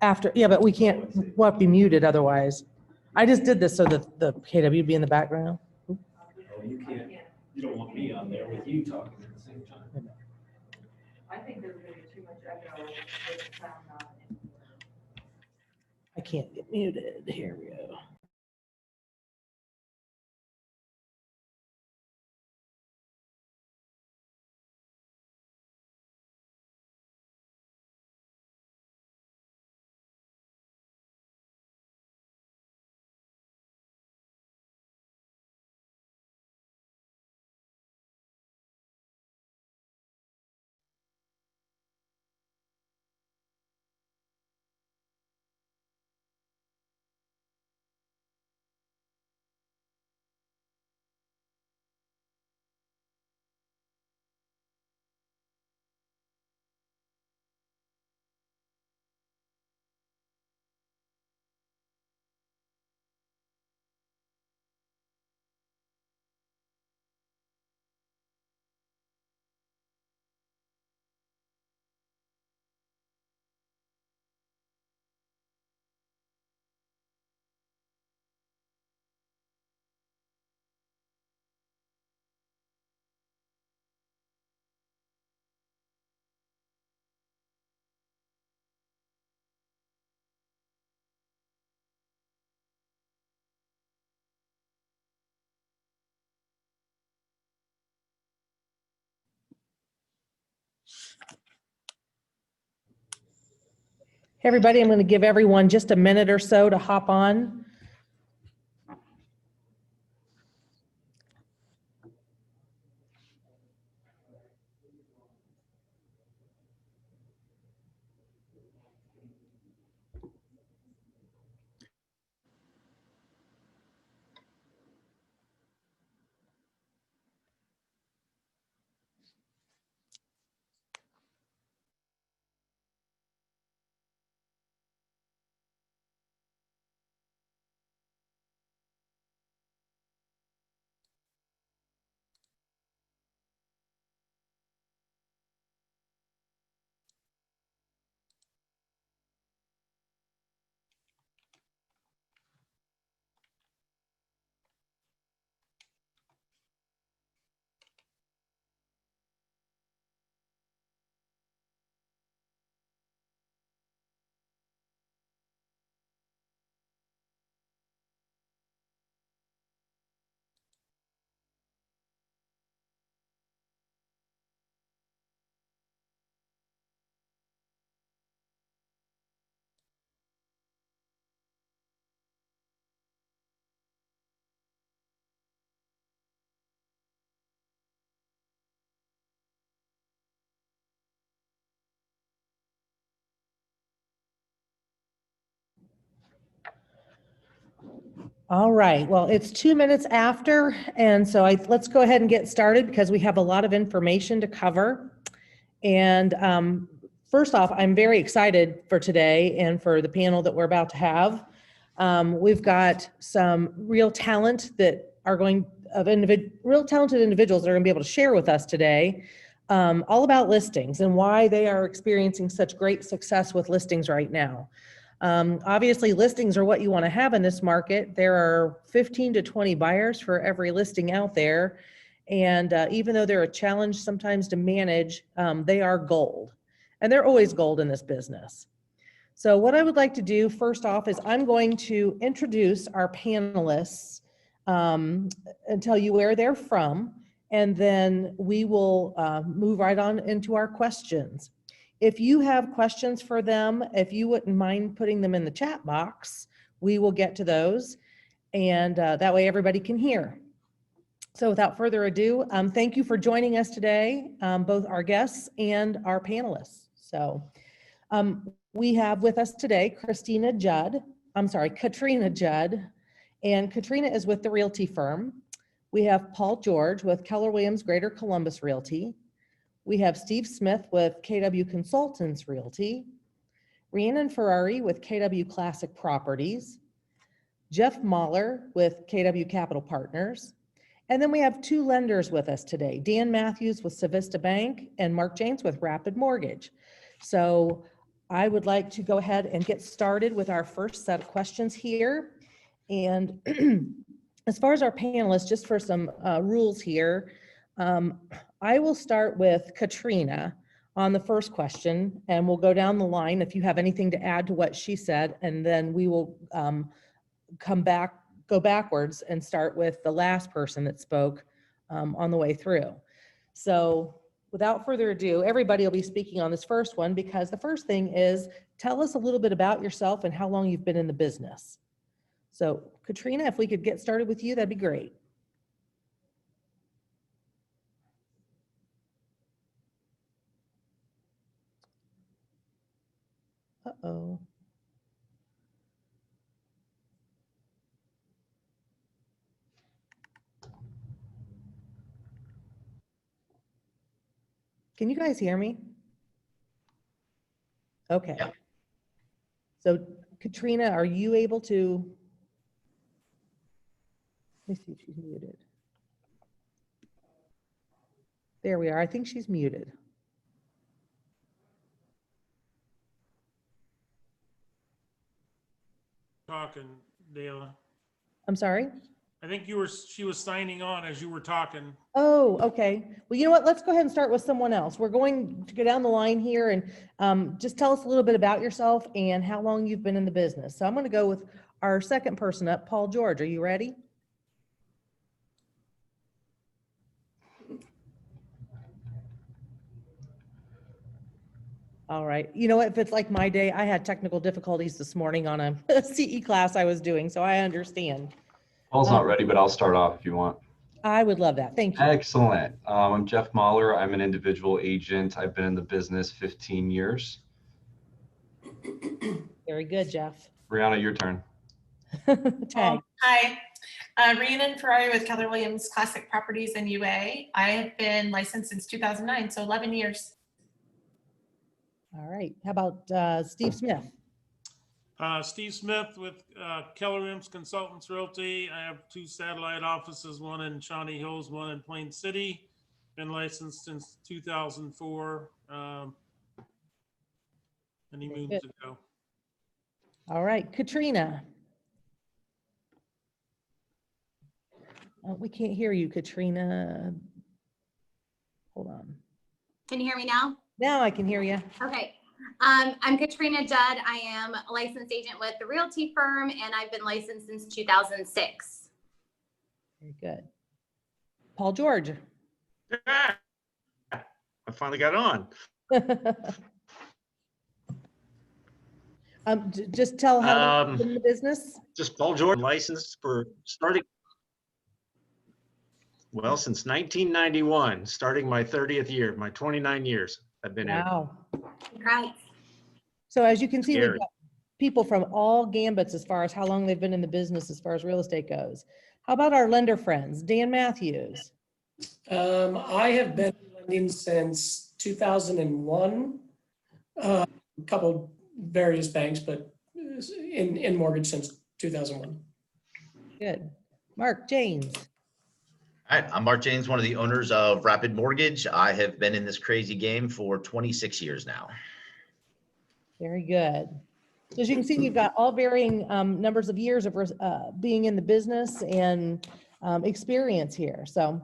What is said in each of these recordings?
After, yeah, but we can't, we'll have to be muted otherwise. I just did this so that the KW be in the background. Oh, you can't, you don't want me on there with you talking at the same time. I think there's gonna be too much echo with sound on. I can't get muted. Here we go. Hey, everybody, I'm going to give everyone just a minute or so to hop on. All right, well, it's 2 minutes after, and so let's go ahead and get started because we have a lot of information to cover. And first off, I'm very excited for today and for the panel that we're about to have. We've got some real talent that are going, real talented individuals that are going to be able to share with us today all about listings and why they are experiencing such great success with listings right now. Obviously, listings are what you want to have in this market. There are 15 to 20 buyers for every listing out there. And even though they're a challenge sometimes to manage, they are gold. And they're always gold in this business. So what I would like to do first off is I'm going to introduce our panelists and tell you where they're from. And then we will move right on into our questions. If you have questions for them, if you wouldn't mind putting them in the chat box, we will get to those. And that way everybody can hear. So without further ado, thank you for joining us today, both our guests and our panelists. So we have with us today Katrina Judd. And Katrina is with the Realty firm. We have Paul George with Keller Williams Greater Columbus Realty. We have Steve Smith with KW Consultants Realty, Rhiannon Ferrari with KW Classic Properties, Jeff Mueller with KW Capital Partners, and then we have two lenders with us today, Dan Matthews with Savista Bank and Mark James with Rapid Mortgage. So I would like to go ahead and get started with our first set of questions here. And as far as our panelists, just for some rules here, I will start with Katrina on the first question, and we'll go down the line if you have anything to add to what she said, and then we will go backwards and start with the last person that spoke on the way through. So without further ado, everybody will be speaking on this first one, because the first thing is, tell us a little bit about yourself and how long you've been in the business. So Katrina, if we could get started with you, that'd be great. Uh-oh. Can you guys hear me? Okay. Yeah. So Katrina, are you able to? Let me see if she's muted. There we are. I think she's muted. Talking, Dale. I'm sorry? I think she was signing on as you were talking. Oh, okay. Well, you know what? Let's go ahead and start with someone else. We're going to go down the line here and just tell us a little bit about yourself and how long you've been in the business. So I'm going to go with our second person up, Paul George. Are you ready? All right. You know what? If it's like my day, I had technical difficulties this morning on a CE class I was doing, so I understand. Paul's not ready, but I'll start off if you want. I would love that. Thank you. Excellent. I'm Jeff Mueller. I'm an individual agent. I've been in the business 15 years. Very good, Jeff. Brianna, your turn. Tag. Hi, Rhiannon Ferrari with Keller Williams Classic Properties in UA. I have been licensed since 2009, so 11 years. All right. How about Steve Smith? Steve Smith with Keller Williams Consultants Realty. I have 2 satellite offices, one in Shawnee Hills, one in Plain City. Been licensed since 2004, many moons ago. All right. Katrina. We can't hear you, Katrina. Hold on. Can you hear me now? Now I can hear you. Okay. I'm Katrina Judd. I am a licensed agent with the Realty firm, and I've been licensed since 2006. Very good. Paul George. Yeah, I finally got on. Just tell how you've been in the business. Just Paul Jordan, licensed for starting, well, since 1991, starting my 30th year, my 29 years I've been in. Wow. Congrats. So as you can see, we've Scary. got people from all gambits as far as how long they've been in the business as far as real estate goes. How about our lender friends? Dan Matthews. I have been lending since 2001, a couple various banks, but in mortgage since 2001. Good. Mark James. Hi, I'm Mark James, one of the owners of Rapid Mortgage. I have been in this crazy game for 26 years now. Very good. So as you can see, we've got all varying numbers of years of being in the business and experience here. So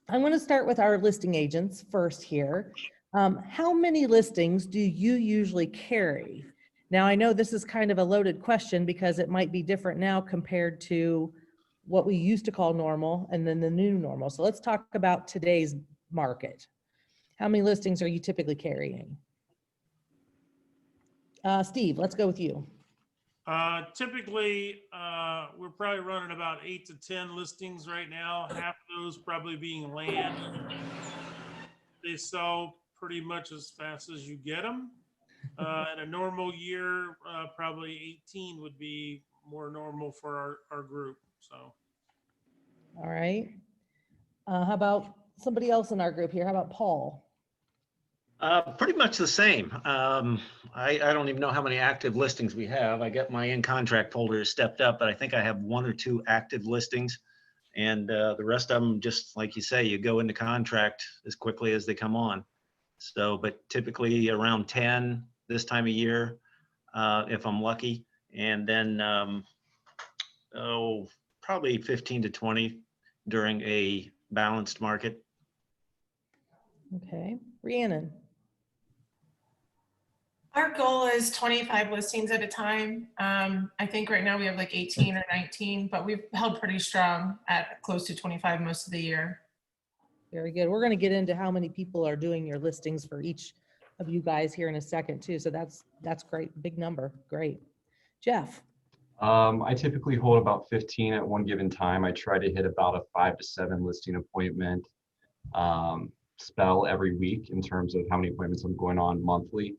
I'm going to start with our listing agents first here. How many listings do you usually carry? Now, I know this is kind of a loaded question because it might be different now compared to what we used to call normal and then the new normal. So let's talk about today's market. How many listings are you typically carrying? Steve, let's go with you. Typically, we're probably running about 8 to 10 listings right now. Half of those probably being land. They sell pretty much as fast as you get them. In a normal year, probably 18 would be more normal for our group. So. All right. How about somebody else in our group here? How about Paul? Pretty much the same. I don't even know how many active listings we have. I got my in contract folder stepped up, but I think I have 1 or 2 active listings. And the rest of them, just like you say, you go into contract as quickly as they come on. So, but typically around 10 this time of year, if I'm lucky. And then, probably 15 to 20 during a balanced market. Okay, Rhiannon. Our goal is 25 listings at a time. I think right now we have like 18 or 19, but we've held pretty strong at close to 25 most of the year. Very good. We're going to get into how many people are doing your listings for each of you guys here in a second too. So that's great. Big number. Great. Jeff. I typically hold about 15 at one given time. I try to hit about a 5 to 7 listing appointment spell every week in terms of how many appointments I'm going on monthly.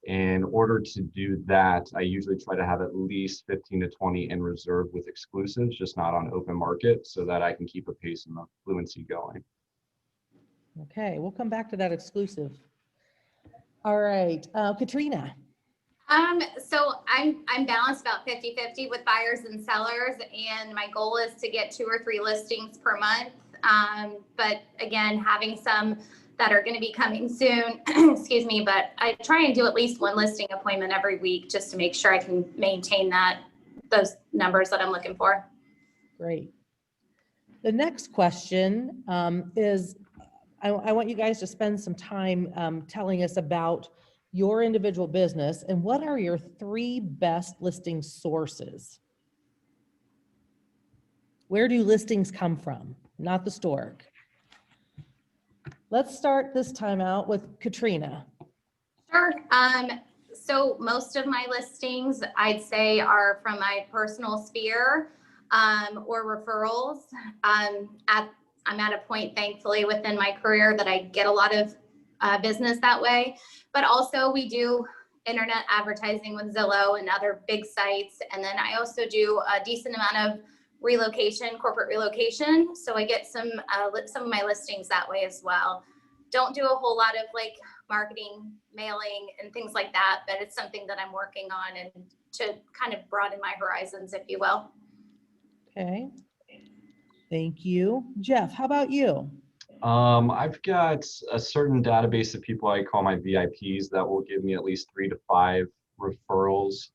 In order to do that, I usually try to have at least 15 to 20 in reserve with exclusives, just not on open market, so that I can keep a pace and the fluency going. Okay, we'll come back to that exclusive. All right, Katrina. So I'm balanced about 50-50 with buyers and sellers, and my goal is to get 2 or 3 listings per month. But again, having some that are going to be coming soon, excuse me, but I try and do at least 1 listing appointment every week just to make sure I can maintain those numbers that I'm looking for. Great. The next question is, I want you guys to spend some time telling us about your individual business and what are your 3 best listing sources? Where do listings come from? Not the stork. Let's start this time out with Katrina. Sure. So most of my listings, I'd say, are from my personal sphere or referrals. I'm at a point, thankfully, within my career that I get a lot of business that way. But also we do internet advertising with Zillow and other big sites. And then I also do a decent amount of corporate relocation. So I get some of my listings that way as well. Don't do a whole lot of like marketing, mailing and things like that, but it's something that I'm working on and to kind of broaden my horizons, if you will. Okay. Thank you. Jeff, how about you? I've got a certain database of people I call my VIPs that will give me at least 3 to 5 referrals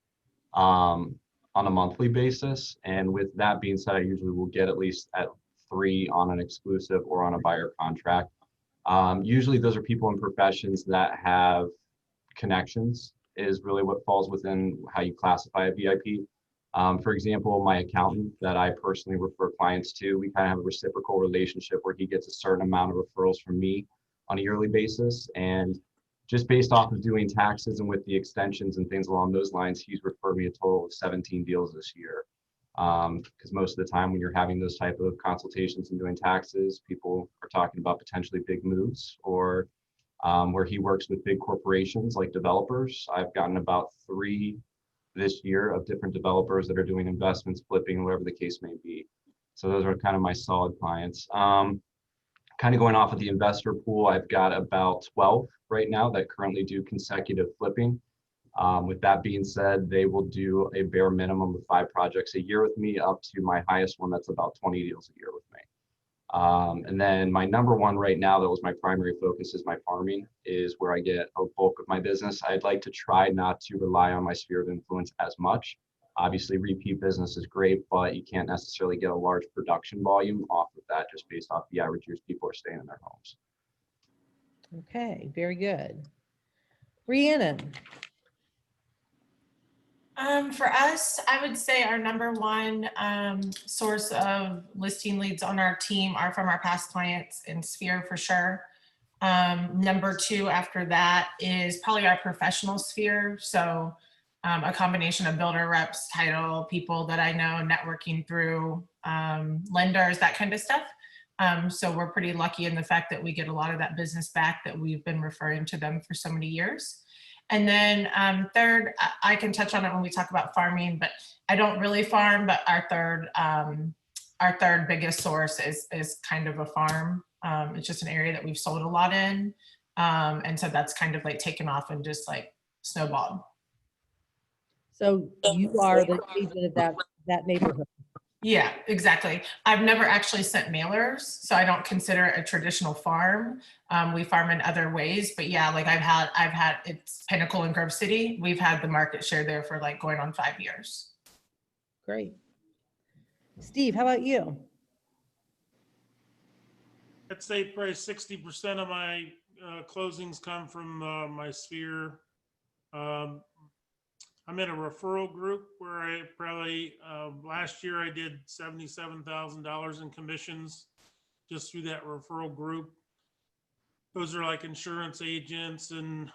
on a monthly basis. And with that being said, I usually will get at least at 3 on an exclusive or on a buyer contract. Usually those are people in professions that have connections is really what falls within how you classify a VIP. For example, my accountant that I personally refer clients to, we kind of have a reciprocal relationship where he gets a certain amount of referrals from me on a yearly basis. And just based off of doing taxes and with the extensions and things along those lines, he's referred me a total of 17 deals this year. Because most of the time when you're having those type of consultations and doing taxes, people are talking about potentially big moves or where he works with big corporations like developers. I've gotten about 3 this year of different developers that are doing investments, flipping, whatever the case may be. So those are kind of my solid clients. Kind of going off of the investor pool, I've got about 12 right now that currently do consecutive flipping. With that being said, they will do a bare minimum of 5 projects a year with me, up to my highest one that's about 20 deals a year with me. And then my number one right now, that was my primary focus, is my farming, is where I get a bulk of my business. I'd like to try not to rely on my sphere of influence as much. Obviously, repeat business is great, but you can't necessarily get a large production volume off of that just based off the average years people are staying in their homes. Okay, very good. Rhiannon. For us, I would say our number one source of listing leads on our team are from our past clients in Sphere for sure. Number 2 after that is probably our professional sphere. So a combination of builder reps, title people that I know, networking through lenders, that kind of stuff. So we're pretty lucky in the fact that we get a lot of that business back that we've been referring to them for so many years. And then third, I can touch on it when we talk about farming, but I don't really farm, but our third biggest source is kind of a farm. It's just an area that we've sold a lot in. And so that's kind of like taken off and just like snowballed. So you are the agent of that neighborhood. Yeah, exactly. I've never actually sent mailers, so I don't consider it a traditional farm. We farm in other ways, but yeah, like I've had it's Pinnacle in Grove City. We've had the market share there for like going on 5 years. Great. Steve, how about you? I'd say probably 60% of my closings come from my sphere. Um, I'm in a referral group where I probably, last year I did $77,000 in commissions just through that referral group. Those are like insurance agents and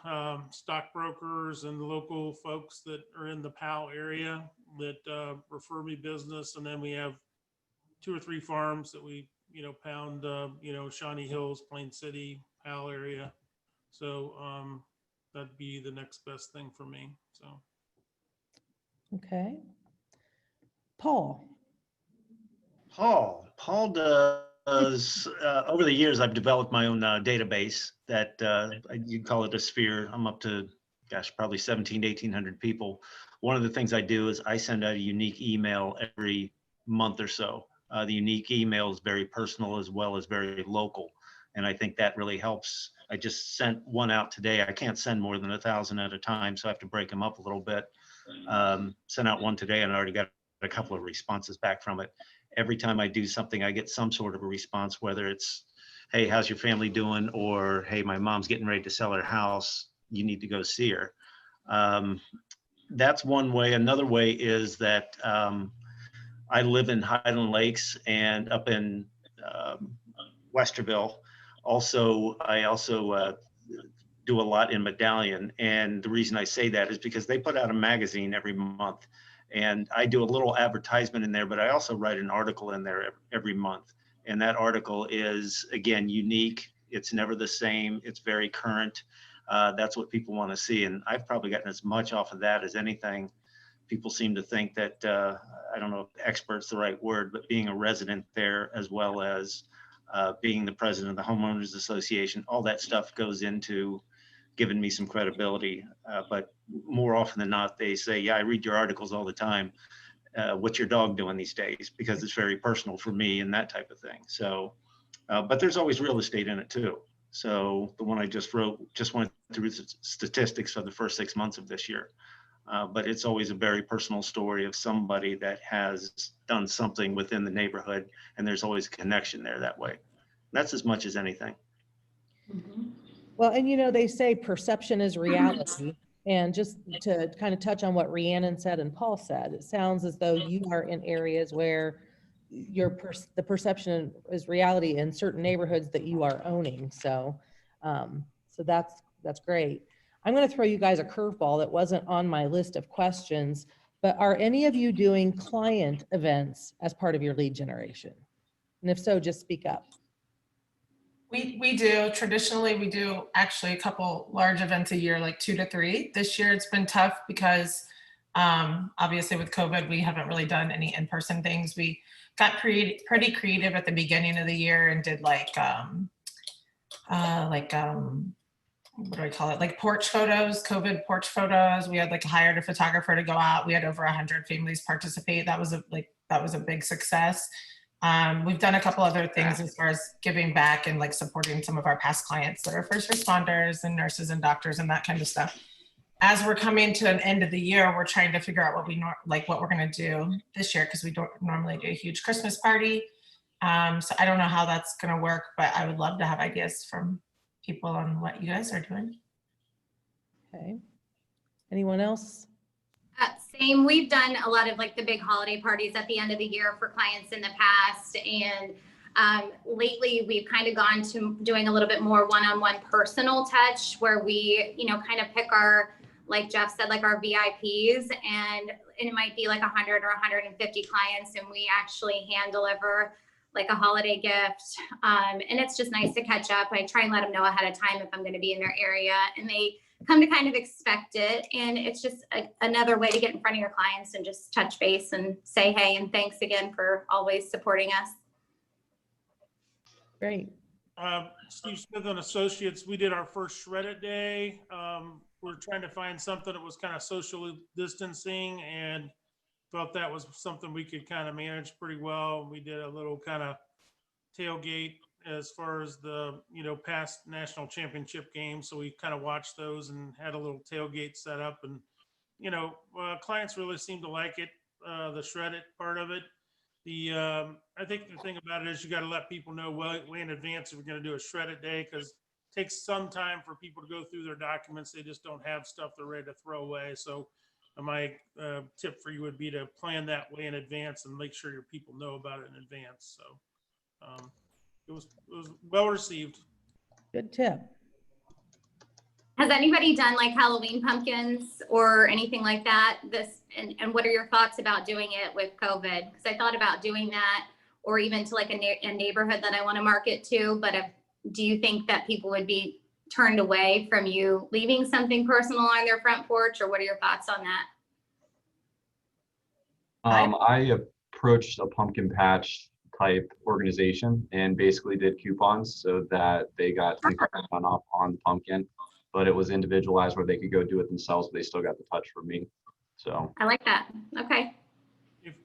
stockbrokers and local folks that are in the PAL area that refer me business. And then we have 2 or 3 farms that we, pound, Shawnee Hills, Plain City, PAL area. So that'd be the next best thing for me. So. Okay. Paul. Paul does, over the years, I've developed my own database that you call it a sphere. I'm up to, gosh, probably 17, 1800 people. One of the things I do is I send out a unique email every month or so. The unique email is very personal as well as very local. And I think that really helps. I just sent one out today. I can't send more than 1,000 at a time, so I have to break them up a little bit. Sent out one today and I already got a couple of responses back from it. Every time I do something, I get some sort of a response, whether it's, hey, how's your family doing? Or, hey, my mom's getting ready to sell her house. You need to go see her. That's one way. Another way is that I live in Highland Lakes and up in Westerville. I also do a lot in Medallion. And the reason I say that is because they put out a magazine every month. And I do a little advertisement in there, but I also write an article in there every month. And that article is, again, unique. It's never the same. It's very current. That's what people want to see. And I've probably gotten as much off of that as anything. People seem to think that, I don't know if expert's the right word, but being a resident there, as well as being the president of the Homeowners Association, all that stuff goes into giving me some credibility. But more often than not, they say, yeah, I read your articles all the time. What's your dog doing these days? Because it's very personal for me and that type of thing. So, but there's always real estate in it too. So the one I just wrote just went through the statistics for the first 6 months of this year. But it's always a very personal story of somebody that has done something within the neighborhood, and there's always a connection there that way. That's as much as anything. Well, and they say perception is reality. And just to kind of touch on what Rhiannon said and Paul said, it sounds as though you are in areas where the perception is reality in certain neighborhoods that you are owning. So, so that's great. I'm going to throw you guys a curveball that wasn't on my list of questions, but are any of you doing client events as part of your lead generation? And if so, just speak up. We do. Traditionally, we do actually a couple large events a year, like 2 to 3. This year it's been tough because obviously with COVID, we haven't really done any in-person things. We got pretty creative at the beginning of the year and did what do I call it? Like porch photos, COVID porch photos. We had hired a photographer to go out. We had over 100 families participate. That was a big success. We've done a couple other things as far as giving back and supporting some of our past clients that are first responders and nurses and doctors and that kind of stuff. As we're coming to an end of the year, we're trying to figure out what we're going to do this year, because we don't normally do a huge Christmas party. So I don't know how that's going to work, but I would love to have ideas from people on what you guys are doing. Okay. Anyone else? Same. We've done a lot of the big holiday parties at the end of the year for clients in the past. And lately we've kind of gone to doing a little bit more one-on-one personal touch where we, kind of pick our, like Jeff said, our VIPs, and it might be 100 or 150 clients, and we actually hand deliver a holiday gift. And it's just nice to catch up. I try and let them know ahead of time if I'm going to be in their area, and they come to kind of expect it. And it's just another way to get in front of your clients and just touch base and say, hey, and thanks again for always supporting us. Great. Steve Smith and Associates, we did our first Shred It Day. We're trying to find something that was kind of social distancing, and felt that was something we could kind of manage pretty well. We did a little kind of tailgate as far as the, past national championship games. So we kind of watched those and had a little tailgate set up, and, clients really seemed to like it, the shred it part of it. I think the thing about it is you got to let people know way in advance if we're going to do a shredded day, because it takes some time for people to go through their documents. They just don't have stuff they're ready to throw away. So my tip for you would be to plan that way in advance and make sure your people know about it in advance. So it was well received. Good tip. Has anybody done like Halloween pumpkins or anything like that? And what are your thoughts about doing it with COVID? Because I thought about doing that, or even to like a neighborhood that I want to market to. But do you think that people would be turned away from you leaving something personal on their front porch, or what are your thoughts on that? I approached a pumpkin patch type organization and basically did coupons so that they got 10% off on the pumpkin, but it was individualized where they could go do it themselves, but they still got the touch from me. So I like that. Okay.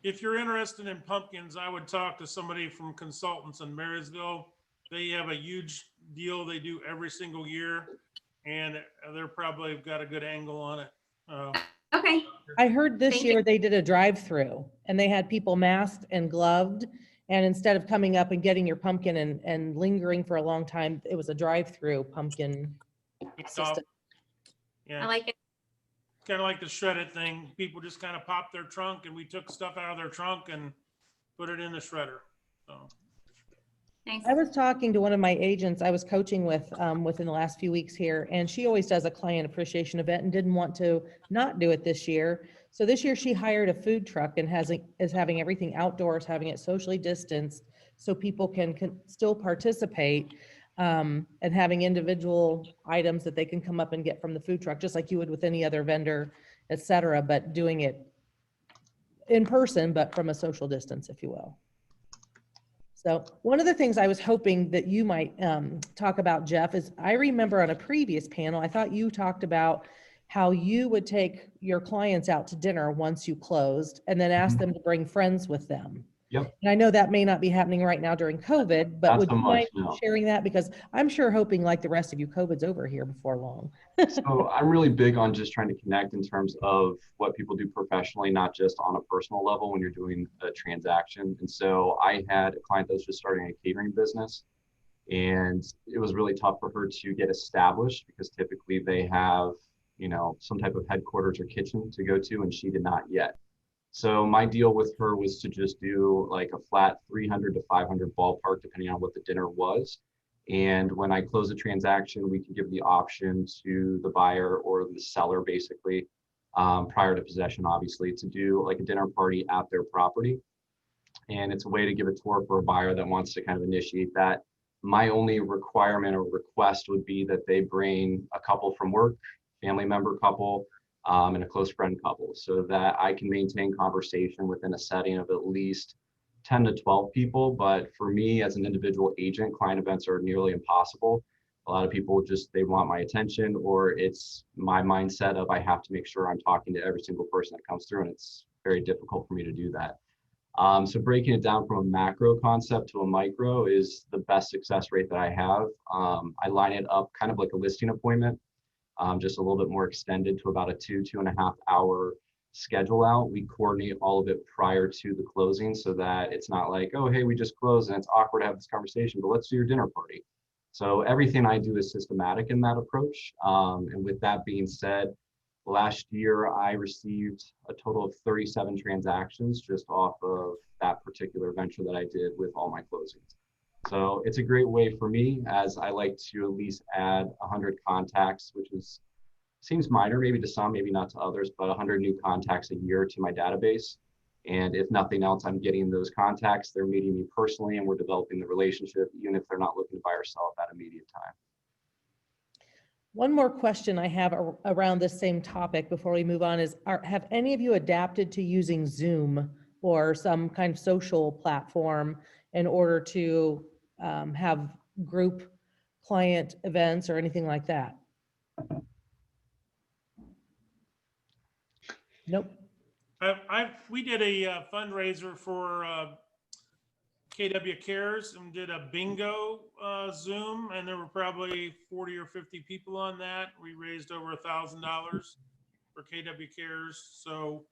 If you're interested in pumpkins, I would talk to somebody from Consultants in Marysville. They have a huge deal they do every single year, and they're probably got a good angle on it. Okay. I heard this Thank year you. they did a drive-through and they had people masked and gloved. And instead of coming up and getting your pumpkin and lingering for a long time, it was a drive-through pumpkin system. Yeah. I like it. Kind of like the shredded thing. People just kind of popped their trunk, and we took stuff out of their trunk and put it in the shredder. So Thanks. I was talking to one of my agents I was coaching with within the last few weeks here, and she always does a client appreciation event and didn't want to not do it this year. So this year she hired a food truck and is having everything outdoors, having it socially distanced so people can still participate, and having individual items that they can come up and get from the food truck, just like you would with any other vendor, et cetera, but doing it in person, but from a social distance, if you will. So one of the things I was hoping that you might talk about, Jeff, is I remember on a previous panel, I thought you talked about how you would take your clients out to dinner once you closed and then ask them to bring friends with them. Yep. And I know that may not be happening right now during COVID, but Not would so you mind much, no. sharing that? Because I'm sure hoping like the rest of you, COVID's over here before long. So I'm really big on just trying to connect in terms of what people do professionally, not just on a personal level when you're doing a transaction. And so I had a client that was just starting a catering business, and it was really tough for her to get established because typically they have, some type of headquarters or kitchen to go to, and she did not yet. So my deal with her was to just do like a flat 300 to 500 ballpark, depending on what the dinner was. And when I close the transaction, we can give the option to the buyer or the seller, basically, prior to possession, obviously, to do like a dinner party at their property. And it's a way to give a tour for a buyer that wants to kind of initiate that. My only requirement or request would be that they bring a couple from work, family member couple, and a close friend couple, so that I can maintain conversation within a setting of at least 10 to 12 people. But for me as an individual agent, client events are nearly impossible. A lot of people they want my attention, or it's my mindset of I have to make sure I'm talking to every single person that comes through, and it's very difficult for me to do that. So breaking it down from a macro concept to a micro is the best success rate that I have. I line it up kind of like a listing appointment, just a little bit more extended to about a 2.5 hour schedule out. We coordinate all of it prior to the closing so that it's not like, oh, hey, we just closed and it's awkward to have this conversation, but let's do your dinner party. So everything I do is systematic in that approach. And with that being said, last year I received a total of 37 transactions just off of that particular venture that I did with all my closings. So it's a great way for me, as I like to at least add 100 contacts, which seems minor maybe to some, maybe not to others, but 100 new contacts a year to my database. And if nothing else, I'm getting those contacts. They're meeting me personally, and we're developing the relationship, even if they're not looking to buy or sell at that immediate time. One more question I have around this same topic before we move on is, have any of you adapted to using Zoom or some kind of social platform in order to have group client events or anything like that? Nope. We did a fundraiser for KW Cares and did a bingo Zoom, and there were probably 40 or 50 people on that. We raised over $1,000 for KW Cares. So,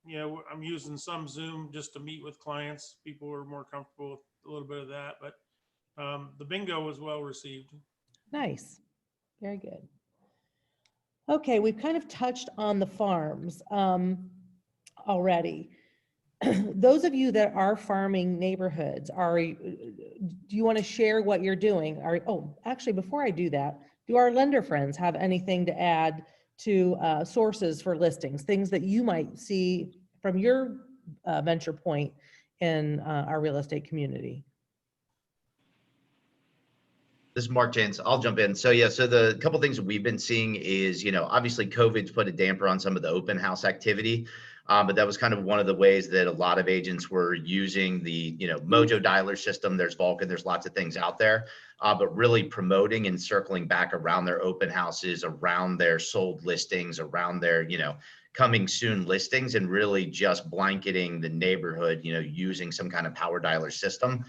you know, I'm using some Zoom just to meet with clients. People are more comfortable with a little bit of that, but the bingo was well received. Nice. Very good. Okay, we've kind of touched on the farms already. Those of you that are farming neighborhoods, do you want to share what you're doing? Actually, before I do that, do our lender friends have anything to add to sources for listings, things that you might see from your venture point in our real estate community? This is Mark Jans. I'll jump in. So yeah, so the couple things that we've been seeing is, obviously COVID's put a damper on some of the open house activity, but that was kind of one of the ways that a lot of agents were using the, Mojo dialer system. There's Vulcan, there's lots of things out there, but really promoting and circling back around their open houses, around their sold listings, around their, coming soon listings, and really just blanketing the neighborhood, using some kind of power dialer system.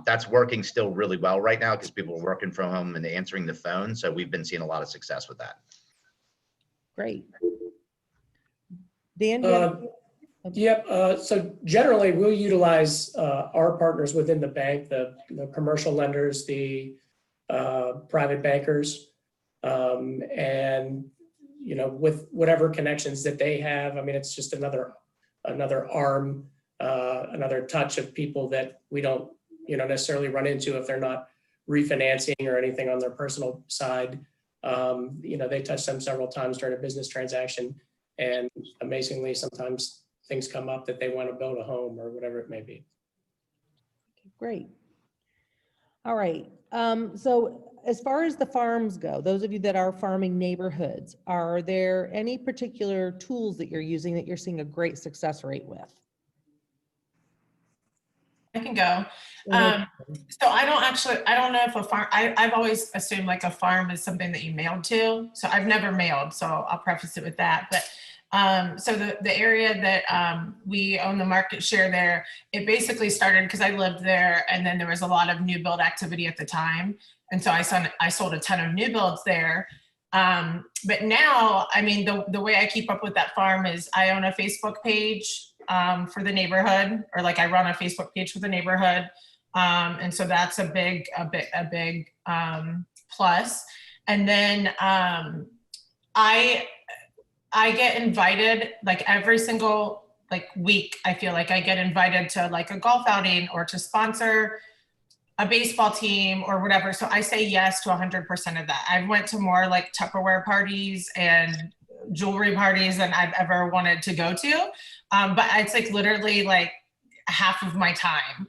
That's working still really well right now because people are working from home and answering the phone. So we've been seeing a lot of success with that. Great. Dan? Yep. So generally we'll utilize our partners within the bank, the commercial lenders, the private bankers, and with whatever connections that they have. I mean, it's just another arm, another touch of people that we don't necessarily run into if they're not refinancing or anything on their personal side. They touch them several times during a business transaction, and amazingly, sometimes things come up that they want to build a home or whatever it may be. Great. All right. So as far as the farms go, those of you that are farming neighborhoods, are there any particular tools that you're using that you're seeing a great success rate with? I can go. So I don't know if a farm, I've always assumed like a farm is something that you mailed to. So I've never mailed, so I'll preface it with that. But so the area that we own the market share there, it basically started because I lived there, and then there was a lot of new build activity at the time. And so I sold a ton of new builds there. But now, I mean, the way I keep up with that farm is I own a Facebook page for the neighborhood, or like I run a Facebook page for the neighborhood. And so that's a big plus. And then I get invited like every single week. I feel like I get invited to like a golf outing or to sponsor a baseball team or whatever. So I say yes to 100% of that. I went to more like Tupperware parties and jewelry parties than I've ever wanted to go to. But it's like literally like half of my time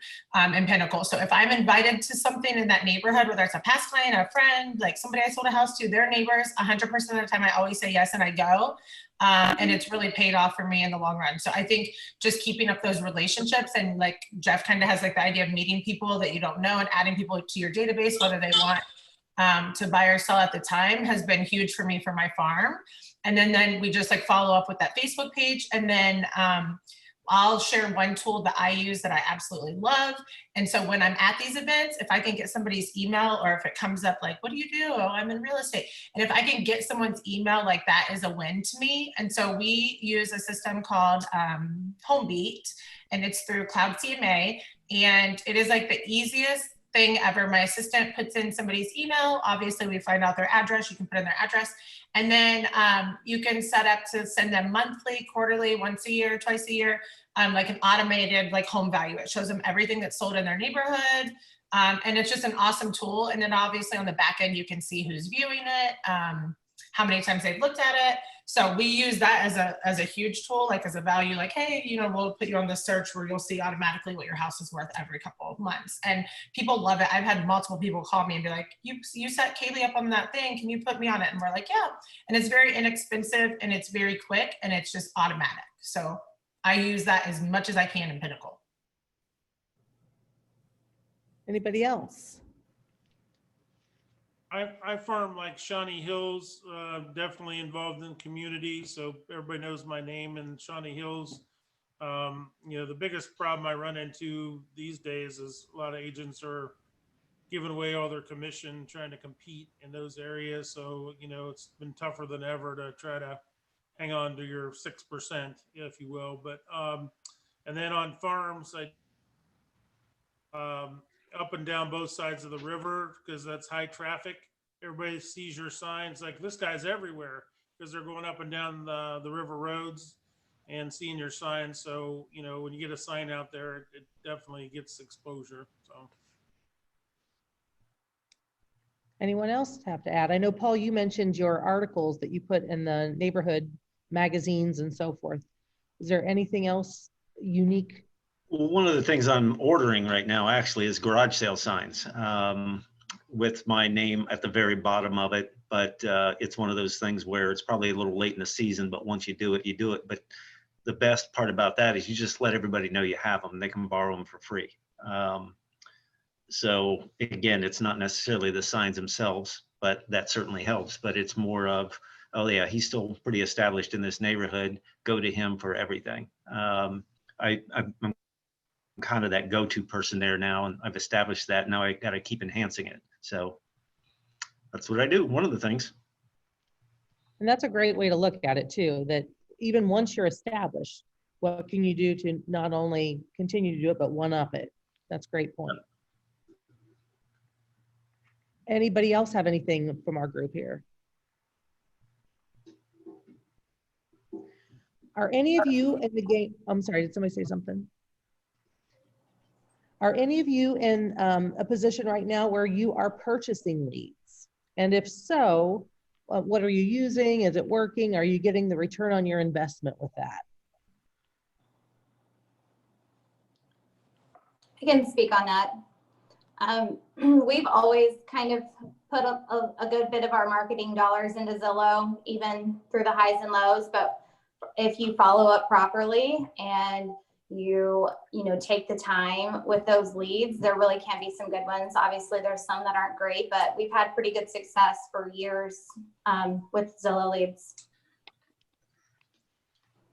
in Pinnacle. So if I'm invited to something in that neighborhood, whether it's a past client, a friend, like somebody I sold a house to, their neighbors, 100% of the time I always say yes and I go. And it's really paid off for me in the long run. So I think just keeping up those relationships, and like Jeff kind of has like the idea of meeting people that you don't know and adding people to your database, whether they want to buy or sell at the time, has been huge for me for my farm. And then we just like follow up with that Facebook page. And then I'll share one tool that I use that I absolutely love. And so when I'm at these events, if I can get somebody's email, or if it comes up like, what do you do? Oh, I'm in real estate. And if I can get someone's email, like that is a win to me. And so we use a system called Homebeat, and it's through Cloud CMA. And it is like the easiest thing ever. My assistant puts in somebody's email. Obviously we find out their address. You can put in their address. And then you can set up to send them monthly, quarterly, once a year, twice a year, like an automated like home value. It shows them everything that's sold in their neighborhood. And it's just an awesome tool. And then obviously on the back end, you can see who's viewing it, how many times they've looked at it. So we use that as a huge tool, like as a value, like, hey, we'll put you on the search where you'll see automatically what your house is worth every couple of months. And people love it. I've had multiple people call me and be like, you set Kaylee up on that thing. Can you put me on it? And we're like, yeah. And it's very inexpensive and it's very quick and it's just automatic. So I use that as much as I can in Pinnacle. Anybody else? I farm like Shawnee Hills, definitely involved in community, so everybody knows my name in Shawnee Hills. The biggest problem I run into these days is a lot of agents are giving away all their commission, trying to compete in those areas. So, it's been tougher than ever to try to hang on to your 6%, if you will. But, and then on farms, up and down both sides of the river, because that's high traffic. Everybody sees your signs, like this guy's everywhere, because they're going up and down the river roads and seeing your sign. So, when you get a sign out there, it definitely gets exposure. So. Anyone else have to add? I know, Paul, you mentioned your articles that you put in the neighborhood magazines and so forth. Is there anything else unique? Well, one of the things I'm ordering right now actually is garage sale signs with my name at the very bottom of it. But it's one of those things where it's probably a little late in the season, but once you do it, you do it. But the best part about that is you just let everybody know you have them. They can borrow them for free. So again, it's not necessarily the signs themselves, but that certainly helps. But it's more of, oh yeah, he's still pretty established in this neighborhood. Go to him for everything. I'm kind of that go-to person there now, and I've established that. Now I got to keep enhancing it. So that's what I do. One of the things. And that's a great way to look at it too, that even once you're established, what can you do to not only continue to do it, but one up it? That's a great point. Anybody else have anything from our group here? Are any of you in the game? I'm sorry, did somebody say something? Are any of you in a position right now where you are purchasing leads? And if so, what are you using? Is it working? Are you getting the return on your investment with that? I can speak on that. We've always kind of put a good bit of our marketing dollars into Zillow, even through the highs and lows. But if you follow up properly and you take the time with those leads, there really can be some good ones. Obviously, there's some that aren't great, but we've had pretty good success for years with Zillow leads.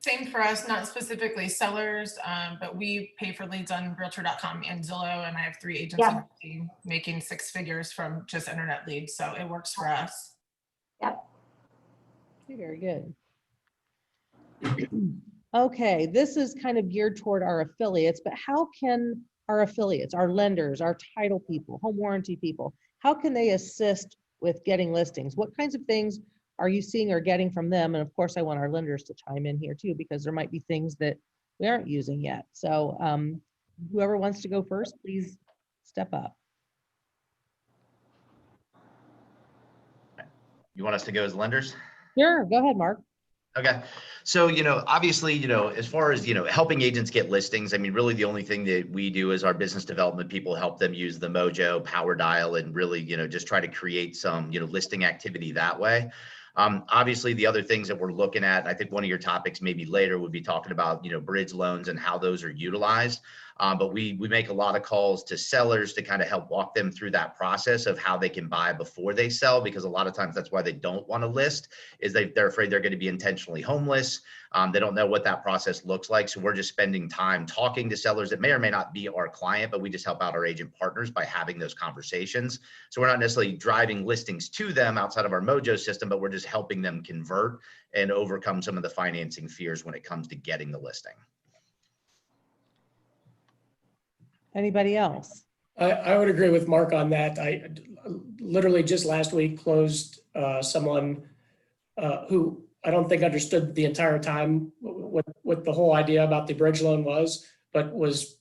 Same for us, not specifically sellers, but we pay for leads on Realtor.com and Zillow, and I have 3 agents on the team making 6 figures from just internet leads, so it works for us. Yep. Very good. Okay, this is kind of geared toward our affiliates, but how can our affiliates, our lenders, our title people, home warranty people, how can they assist with getting listings? What kinds of things are you seeing or getting from them? And of course, I want our lenders to chime in here too, because there might be things that we aren't using yet. So whoever wants to go first, please step up. You want us to go as lenders? Sure, go ahead, Mark. Okay. So, obviously, as far as, helping agents get listings, I mean, really the only thing that we do is our business development people help them use the Mojo Power Dial and really, just try to create some, listing activity that way. Obviously, the other things that we're looking at, I think one of your topics maybe later would be talking about, bridge loans and how those are utilized. But we make a lot of calls to sellers to kind of help walk them through that process of how they can buy before they sell, because a lot of times that's why they don't want to list, is they're afraid they're going to be intentionally homeless. They don't know what that process looks like. So we're just spending time talking to sellers that may or may not be our client, but we just help out our agent partners by having those conversations. So we're not necessarily driving listings to them outside of our Mojo system, but we're just helping them convert and overcome some of the financing fears when it comes to getting the listing. Anybody else? I would agree with Mark on that. I literally just last week closed someone who I don't think understood the entire time what the whole idea about the bridge loan was, but was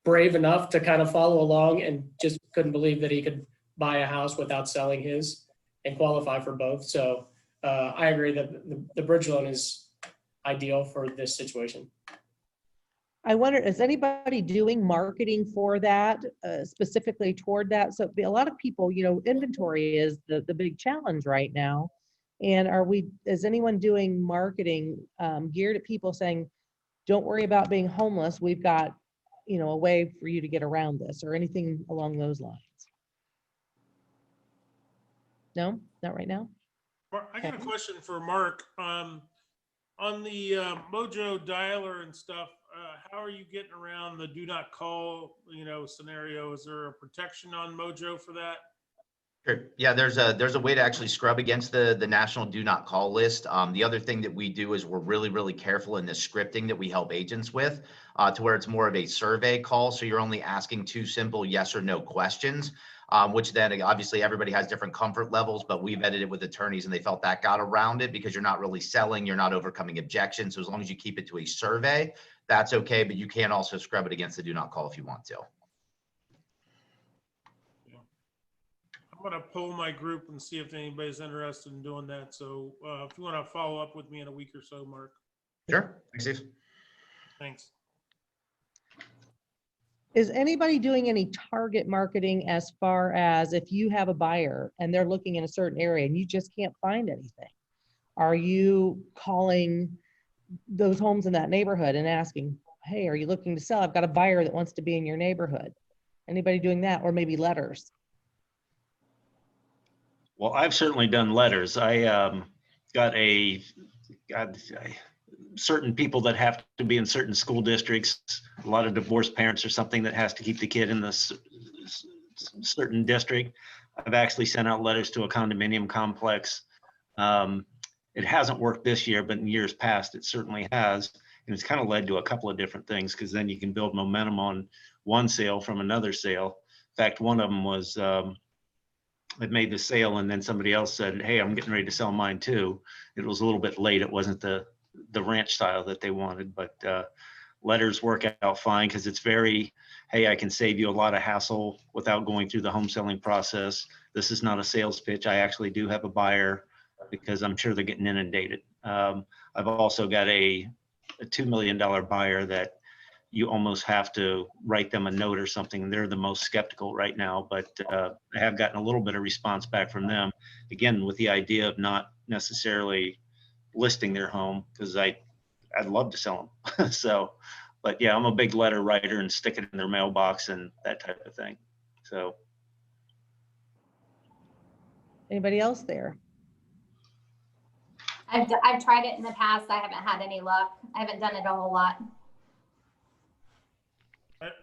brave enough to kind of follow along and just couldn't believe that he could buy a house without selling his and qualify for both. So I agree that the bridge loan is ideal for this situation. I wonder, is anybody doing marketing for that, specifically toward that? So a lot of people, inventory is the big challenge right now. And is anyone doing marketing geared at people saying, don't worry about being homeless. We've got, a way for you to get around this, or anything along those lines? No, not right now. I got a Okay. question for Mark. On the Mojo dialer and stuff, how are you getting around the do not call, scenario? Is there a protection on Mojo for that? Sure. Yeah, there's a way to actually scrub against the national do not call list. The other thing that we do is we're really, really careful in the scripting that we help agents with, to where it's more of a survey call. So you're only asking two simple yes or no questions, which then obviously everybody has different comfort levels, but we've edited with attorneys and they felt that got around it because you're not really selling, you're not overcoming objections. So as long as you keep it to a survey, that's okay. But you can also scrub it against the do not call if you want to. I'm gonna poll my group and see if anybody's interested in doing that. So if you want to follow up with me in a week or so, Mark. Sure. Thanks, Steve. Thanks. Is anybody doing any target marketing as far as if you have a buyer and they're looking in a certain area and you just can't find anything? Are you calling those homes in that neighborhood and asking, hey, are you looking to sell? I've got a buyer that wants to be in your neighborhood. Anybody doing that? Or maybe letters? Well, I've certainly done letters. I got certain people that have to be in certain school districts, a lot of divorced parents or something that has to keep the kid in this certain district. I've actually sent out letters to a condominium complex. It hasn't worked this year, but in years past, it certainly has. And it's kind of led to a couple of different things because then you can build momentum on one sale from another sale. In fact, one of them was, I made the sale and then somebody else said, hey, I'm getting ready to sell mine too. It was a little bit late. It wasn't the ranch style that they wanted, but letters work out fine because it's very, hey, I can save you a lot of hassle without going through the home selling process. This is not a sales pitch. I actually do have a buyer because I'm sure they're getting inundated. I've also got a $2 million buyer that you almost have to write them a note or something. They're the most skeptical right now, but I have gotten a little bit of response back from them. Again, with the idea of not necessarily listing their home because I'd love to sell them. So, but yeah, I'm a big letter writer and stick it in their mailbox and that type of thing. So. Anybody else there? I've tried it in the past. I haven't had any luck. I haven't done it a whole lot.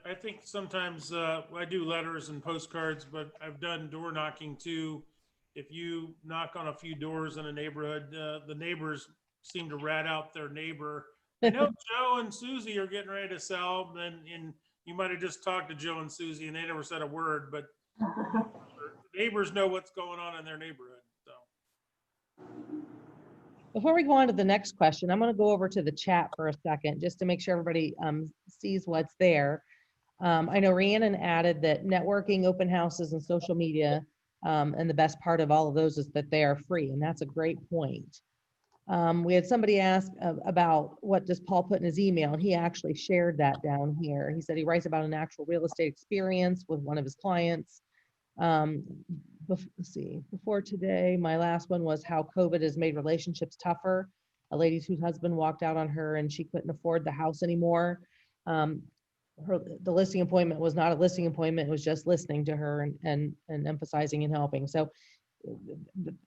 I think sometimes I do letters and postcards, but I've done door knocking too. If you knock on a few doors in a neighborhood, the neighbors seem to rat out their neighbor. I know Joe and Susie are getting ready to sell, and you might have just talked to Joe and Susie and they never said a word, but neighbors know what's going on in their neighborhood. So. Before we go on to the next question, I'm going to go over to the chat for a second, just to make sure everybody sees what's there. I know Rhiannon added that networking, open houses, and social media, and the best part of all of those is that they are free, and that's a great point. We had somebody ask about what does Paul put in his email, and he actually shared that down here. He said he writes about an actual real estate experience with one of his clients. Let's see, before today, my last one was how COVID has made relationships tougher. A lady whose husband walked out on her and she couldn't afford the house anymore. The listing appointment was not a listing appointment. It was just listening to her and emphasizing and helping. So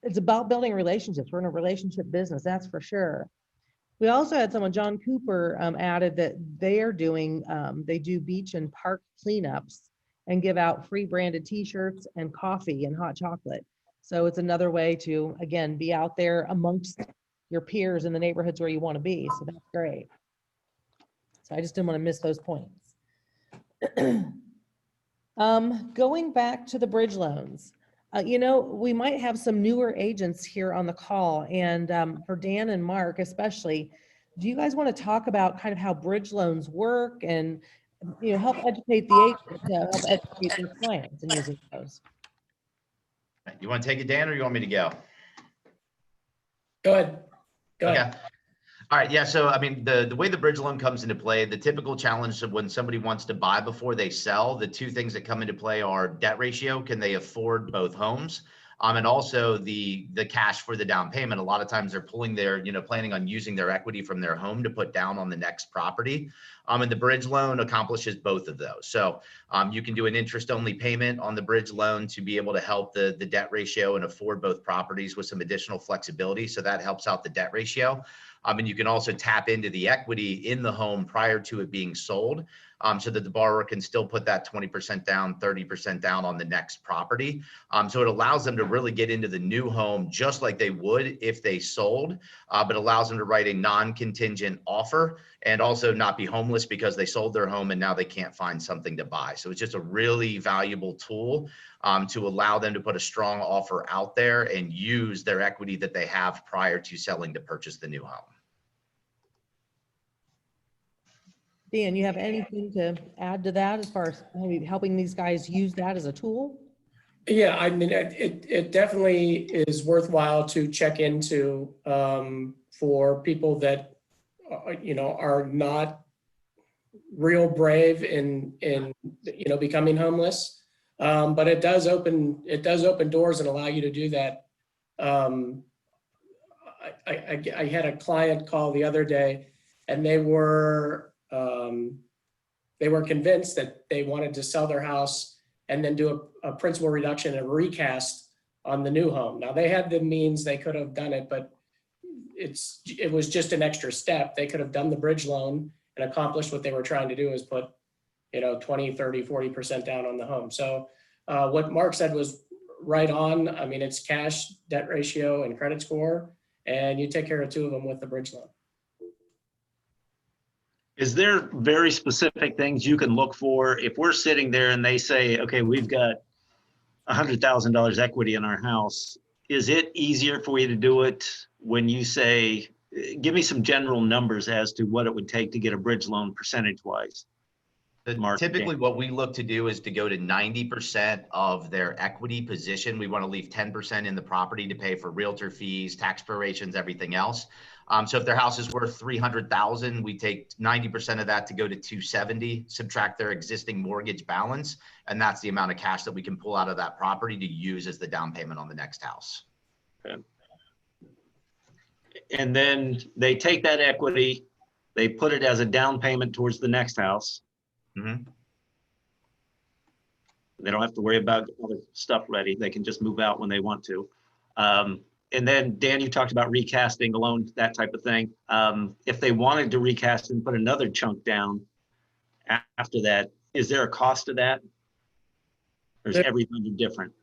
it's about building relationships. We're in a relationship business, that's for sure. We also had someone, John Cooper, added that they are doing, they do beach and park cleanups and give out free branded t-shirts and coffee and hot chocolate. So it's another way to, again, be out there amongst your peers in the neighborhoods where you want to be. So that's great. So I just didn't want to miss those points. Going back to the bridge loans, we might have some newer agents here on the call, and for Dan and Mark especially, do you guys want to talk about kind of how bridge loans work and help educate the agent to help educate their clients in using those? You want to take it, Dan, or you want me to go? Go ahead. Okay. All right. Yeah. So, I mean, the way the bridge loan comes into play, the typical challenge of when somebody wants to buy before they sell, the two things that come into play are debt ratio. Can they afford both homes? And also the cash for the down payment. A lot of times they're pulling their, planning on using their equity from their home to put down on the next property. And the bridge loan accomplishes both of those. So you can do an interest only payment on the bridge loan to be able to help the debt ratio and afford both properties with some additional flexibility. So that helps out the debt ratio. And you can also tap into the equity in the home prior to it being sold, so that the borrower can still put that 20% down, 30% down on the next property. So it allows them to really get into the new home just like they would if they sold, but allows them to write a non-contingent offer and also not be homeless because they sold their home and now they can't find something to buy. So it's just a really valuable tool to allow them to put a strong offer out there and use their equity that they have prior to selling to purchase the new home. Dan, you have anything to add to that as far as maybe helping these guys use that as a tool? Yeah, I mean, it definitely is worthwhile to check into for people that, are not real brave in becoming homeless. But it does open doors and allow you to do that. I had a client call the other day, and they were convinced that they wanted to sell their house and then do a principal reduction and recast on the new home. Now they had the means, they could have done it, but it was just an extra step. They could have done the bridge loan and accomplished what they were trying to do, is put 20, 30, 40% down on the home. So what Mark said was right on. I mean, it's cash, debt ratio, and credit score, and you take care of two of them with the bridge loan. Is there very specific things you can look for if we're sitting there and they say, okay, we've got $100,000 equity in our house? Is it easier for you to do it when you say, give me some general numbers as to what it would take to get a bridge loan percentage-wise? Typically what we look to do is to go to 90% of their equity position. We want to leave 10% in the property to pay for realtor fees, tax prorations, everything else. So if their house is worth $300,000, we take 90% of that to go to 270, subtract their existing mortgage balance, and that's the amount of cash that we can pull out of that property to use as the down payment on the next house. Okay. And then they take that equity, they put it as a down payment towards the next house. Mm-hmm. They don't have to worry about other stuff ready. They can just move out when they want to. And then Dan, you talked about recasting a loan, that type of thing. If they wanted to recast and put another chunk down after that, is there a cost to that? Or is every lender different?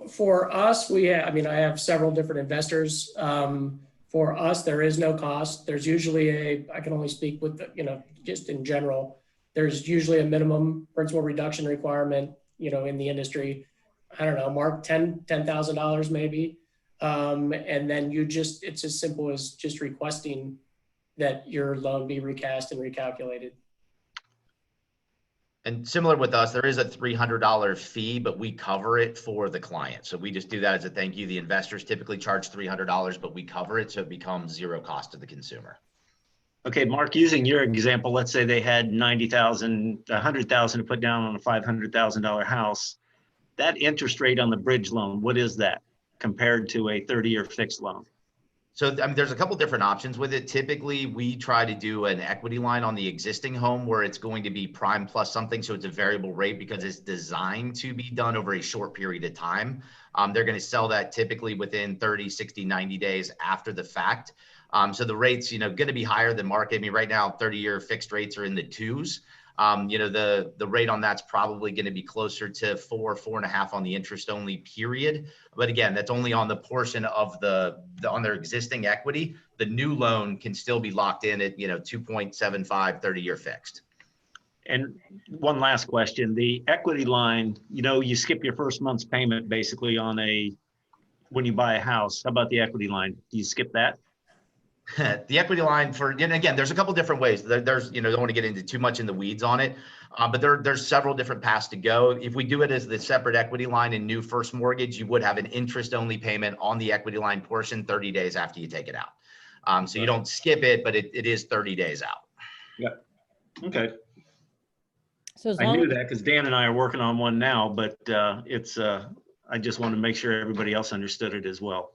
For us, I have several different investors. For us, there is no cost. There's usually I can only speak with, just in general, there's usually a minimum principal reduction requirement, in the industry. I don't know, Mark, $10,000 maybe. And then it's as simple as just requesting that your loan be recast and recalculated. And similar with us, there is a $300 fee, but we cover it for the client. So we just do that as a thank you. The investors typically charge $300, but we cover it, so it becomes zero cost to the consumer. Okay, Mark, using your example, let's say they had $90,000, $100,000 to put down on a $500,000 house. That interest rate on the bridge loan, what is that compared to a 30-year fixed loan? So there's a couple different options with it. Typically, we try to do an equity line on the existing home where it's going to be prime plus something. So it's a variable rate because it's designed to be done over a short period of time. They're going to sell that typically within 30, 60, 90 days after the fact. So the rate's, going to be higher than market. I mean, right now, 30-year fixed rates are in the 2s. The rate on that's probably going to be closer to 4.5 on the interest only period. But again, that's only on the portion of on their existing equity. The new loan can still be locked in at, 2.75, 30-year fixed. And one last question, the equity line, you skip your first month's payment basically when you buy a house. How about the equity line? Do you skip that? The equity line again, there's a couple different ways. There's, don't want to get into too much in the weeds on it, but there's several different paths to go. If we do it as the separate equity line in new first mortgage, you would have an interest only payment on the equity line portion 30 days after you take it out. So you don't skip it, but it is 30 days out. Yeah. Okay. So I knew that because Dan and I are working on one now, but it's I just want to make sure everybody else understood it as well.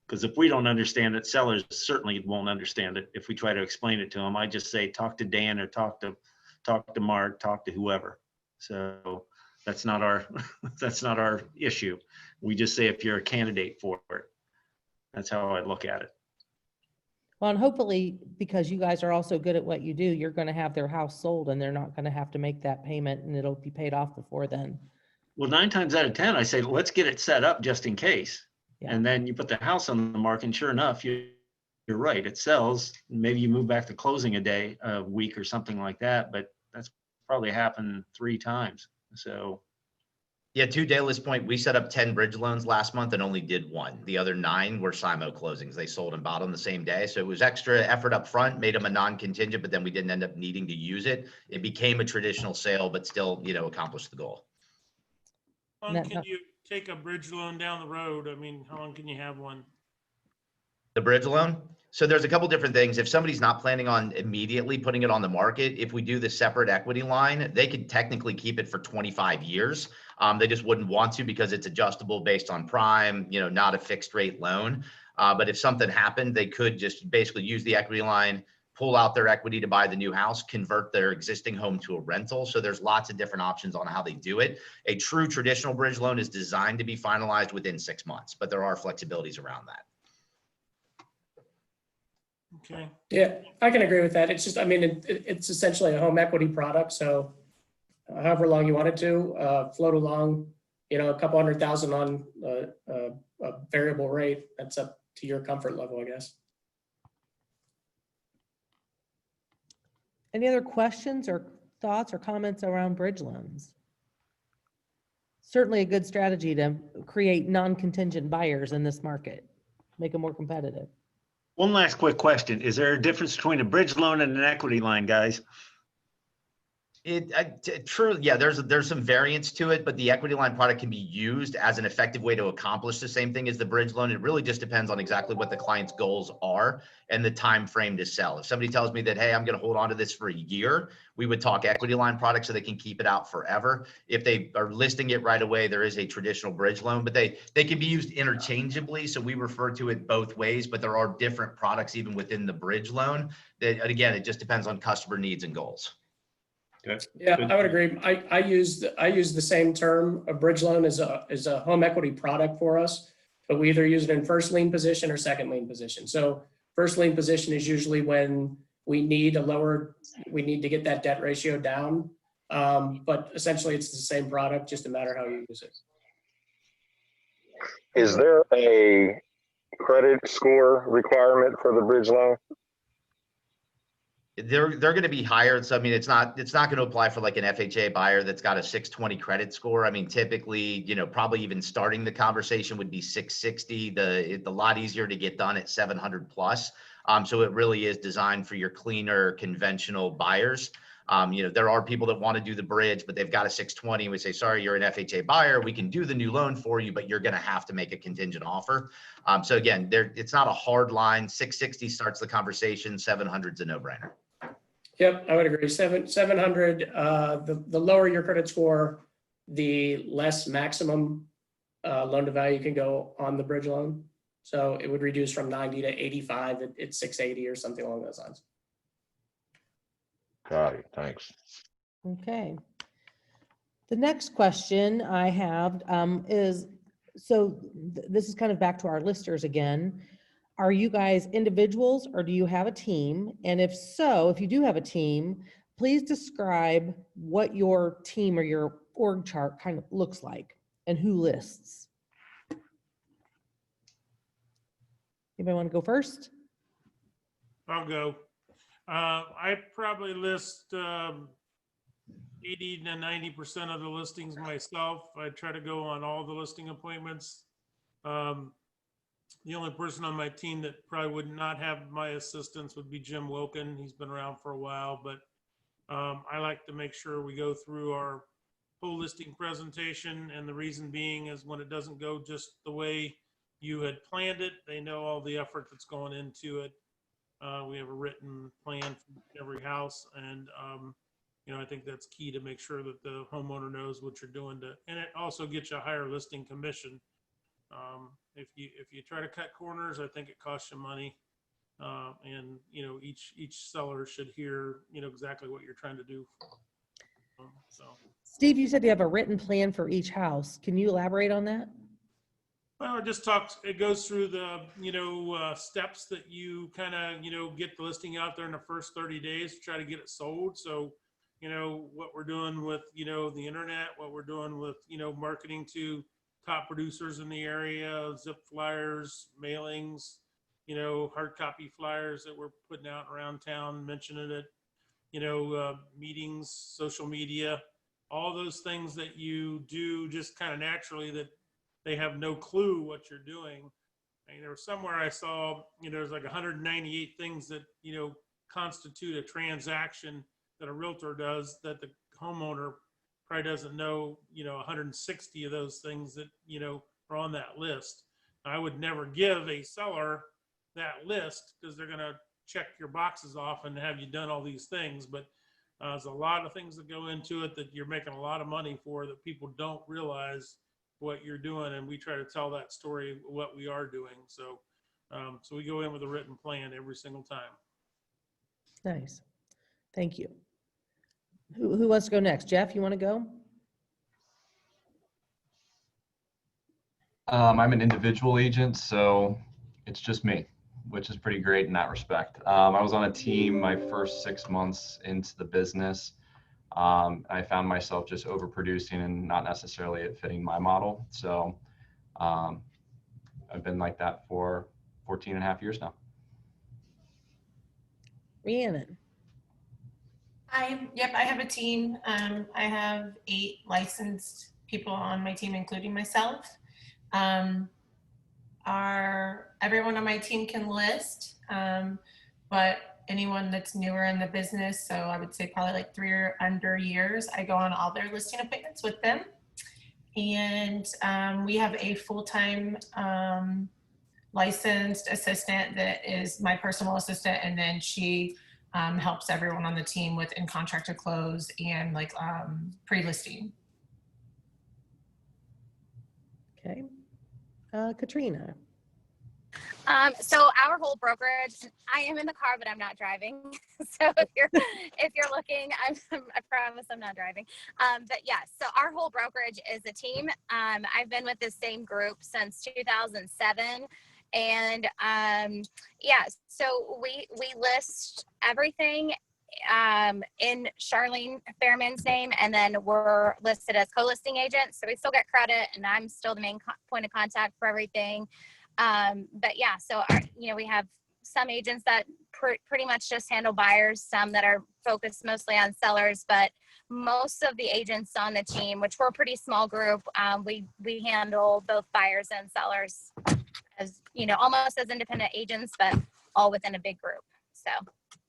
Because if we don't understand it, sellers certainly won't understand it. If we try to explain it to them, I just say, talk to Dan or talk to Mark, talk to whoever. So that's not our, that's not our issue. We just say, if you're a candidate for it, that's how I look at it. Well, and hopefully, because you guys are also good at what you do, you're going to have their house sold and they're not going to have to make that payment and it'll be paid off before then. Well, 9 times out of 10, I say, let's get it set up just in case. Yeah. And then you put the house on the market, and sure enough, you're right, it sells. Maybe you move back to closing a week or something like that, but that's probably happened 3 times. So Yeah, to Dale's point, we set up 10 bridge loans last month and only did 1. The other 9 were SIMO closings. They sold and bought on the same day. So it was extra effort up front, made them a non-contingent, but then we didn't end up needing to use it. It became a traditional sale, but still, accomplished the goal. How long can you take a bridge loan down the road? I mean, how long can you have one? The bridge loan. So there's a couple different things. If somebody's not planning on immediately putting it on the market, if we do the separate equity line, they could technically keep it for 25 years. They just wouldn't want to because it's adjustable based on prime, not a fixed rate loan. But if something happened, they could just basically use the equity line, pull out their equity to buy the new house, convert their existing home to a rental. So there's lots of different options on how they do it. A true traditional bridge loan is designed to be finalized within 6 months, but there are flexibilities around that. Okay. Yeah, I can agree with that. It's just, I mean, it's essentially a home equity product. So however long you want it to float along, a couple $100,000 on a variable rate, that's up to your comfort level, I guess. Any other questions or thoughts or comments around bridge loans? Certainly a good strategy to create non-contingent buyers in this market, make them more competitive. one last quick question. Is there a difference between a bridge loan and an equity line, guys? True. Yeah, there's some variance to it, but the equity line product can be used as an effective way to accomplish the same thing as the bridge loan. It really just depends on exactly what the client's goals are and the time frame to sell. If somebody tells me that, hey, I'm going to hold on to this for a year, we would talk equity line product so they can keep it out forever. If they are listing it right away, there is a traditional bridge loan, but they can be used interchangeably. So we refer to it both ways, but there are different products even within the bridge loan. That, again, it just depends on customer needs and goals. Yeah, I would agree. I use the same term. A bridge loan is a home equity product for us, but we either use it in first lien position or second lien position. So first lien position is usually when we need to get that debt ratio down. But essentially it's the same product, just a matter how you use it. Is there a credit score requirement for the bridge loan? They're going to be higher. So, I mean, it's not going to apply for like an FHA buyer that's got a 620 credit score. I mean, typically, probably even starting the conversation would be 660. It's a lot easier to get done at 700 plus. So it really is designed for your cleaner, conventional buyers. There are people that want to do the bridge, but they've got a 620. And we say, sorry, you're an FHA buyer. We can do the new loan for you, but you're going to have to make a contingent offer. So again, it's not a hard line. 660 starts the conversation. 700 is a no-brainer. Yep, I would agree. 700, the lower your credit score, the less maximum loan to value can go on the bridge loan. So it would reduce from 90 to 85 at 680 or something along those lines. Got it. Thanks. Okay. The next question I have is, this is kind of back to our listers again. Are you guys individuals or do you have a team? And if so, if you do have a team, please describe what your team or your org chart kind of looks like and who lists. Anybody want to go first? I'll go. I probably list 80 to 90% of the listings myself. I try to go on all the listing appointments. The only person on my team that probably would not have my assistance would be Jim Wilkin. He's been around for a while, but I like to make sure we go through our whole listing presentation. And the reason being is when it doesn't go just the way you had planned it, they know all the effort that's going into it. We have a written plan for every house, and I think that's key to make sure that the homeowner knows what you're doing and it also gets you a higher listing commission. If you try to cut corners, I think it costs you money. And each seller should hear, exactly what you're trying to do. So. Steve, you said you have a written plan for each house. Can you elaborate on that? Well, it goes through the, steps that you kind of, get the listing out there in the first 30 days to try to get it sold. So, what we're doing with, the internet, what we're doing with, marketing to top producers in the area, zip flyers, mailings, hard copy flyers that we're putting out around town, mentioning it, meetings, social media, all those things that you do just kind of naturally that they have no clue what you're doing. I mean, there was somewhere I saw, there's like 198 things that, constitute a transaction that a realtor does that the homeowner probably doesn't know, 160 of those things that, are on that list. I would never give a seller that list because they're going to check your boxes off and have you done all these things. But there's a lot of things that go into it that you're making a lot of money for that people don't realize what you're doing. And we try to tell that story, what we are doing. So, so we go in with a written plan every single time. Nice. Thank you. Who wants to go next? Jeff, you want to go? I'm an individual agent, so it's just me, which is pretty great in that respect. I was on a team my first 6 months into the business. I found myself just overproducing and not necessarily it fitting my model. So I've been like that for 14 and a half years now. Rhiannon. I have a team. I have 8 licensed people on my team, including myself. Everyone on my team can list, but anyone that's newer in the business, so I would say probably like 3 or under years, I go on all their listing appointments with them. And we have a full-time licensed assistant that is my personal assistant, and then she helps everyone on the team with in contract to close and like pre-listing. Okay. Katrina. So our whole brokerage, I am in the car, but I'm not driving. So if you're looking, I promise I'm not driving. But yeah, so our whole brokerage is a team. I've been with this same group since 2007. And yeah, so we list everything in Charlene Fairman's name, and then we're listed as co-listing agents. So we still get credit, and I'm still the main point of contact for everything. But yeah, so we have some agents that pretty much just handle buyers, some that are focused mostly on sellers, but most of the agents on the team, which we're a pretty small group, we handle both buyers and sellers as, almost as independent agents, but all within a big group. So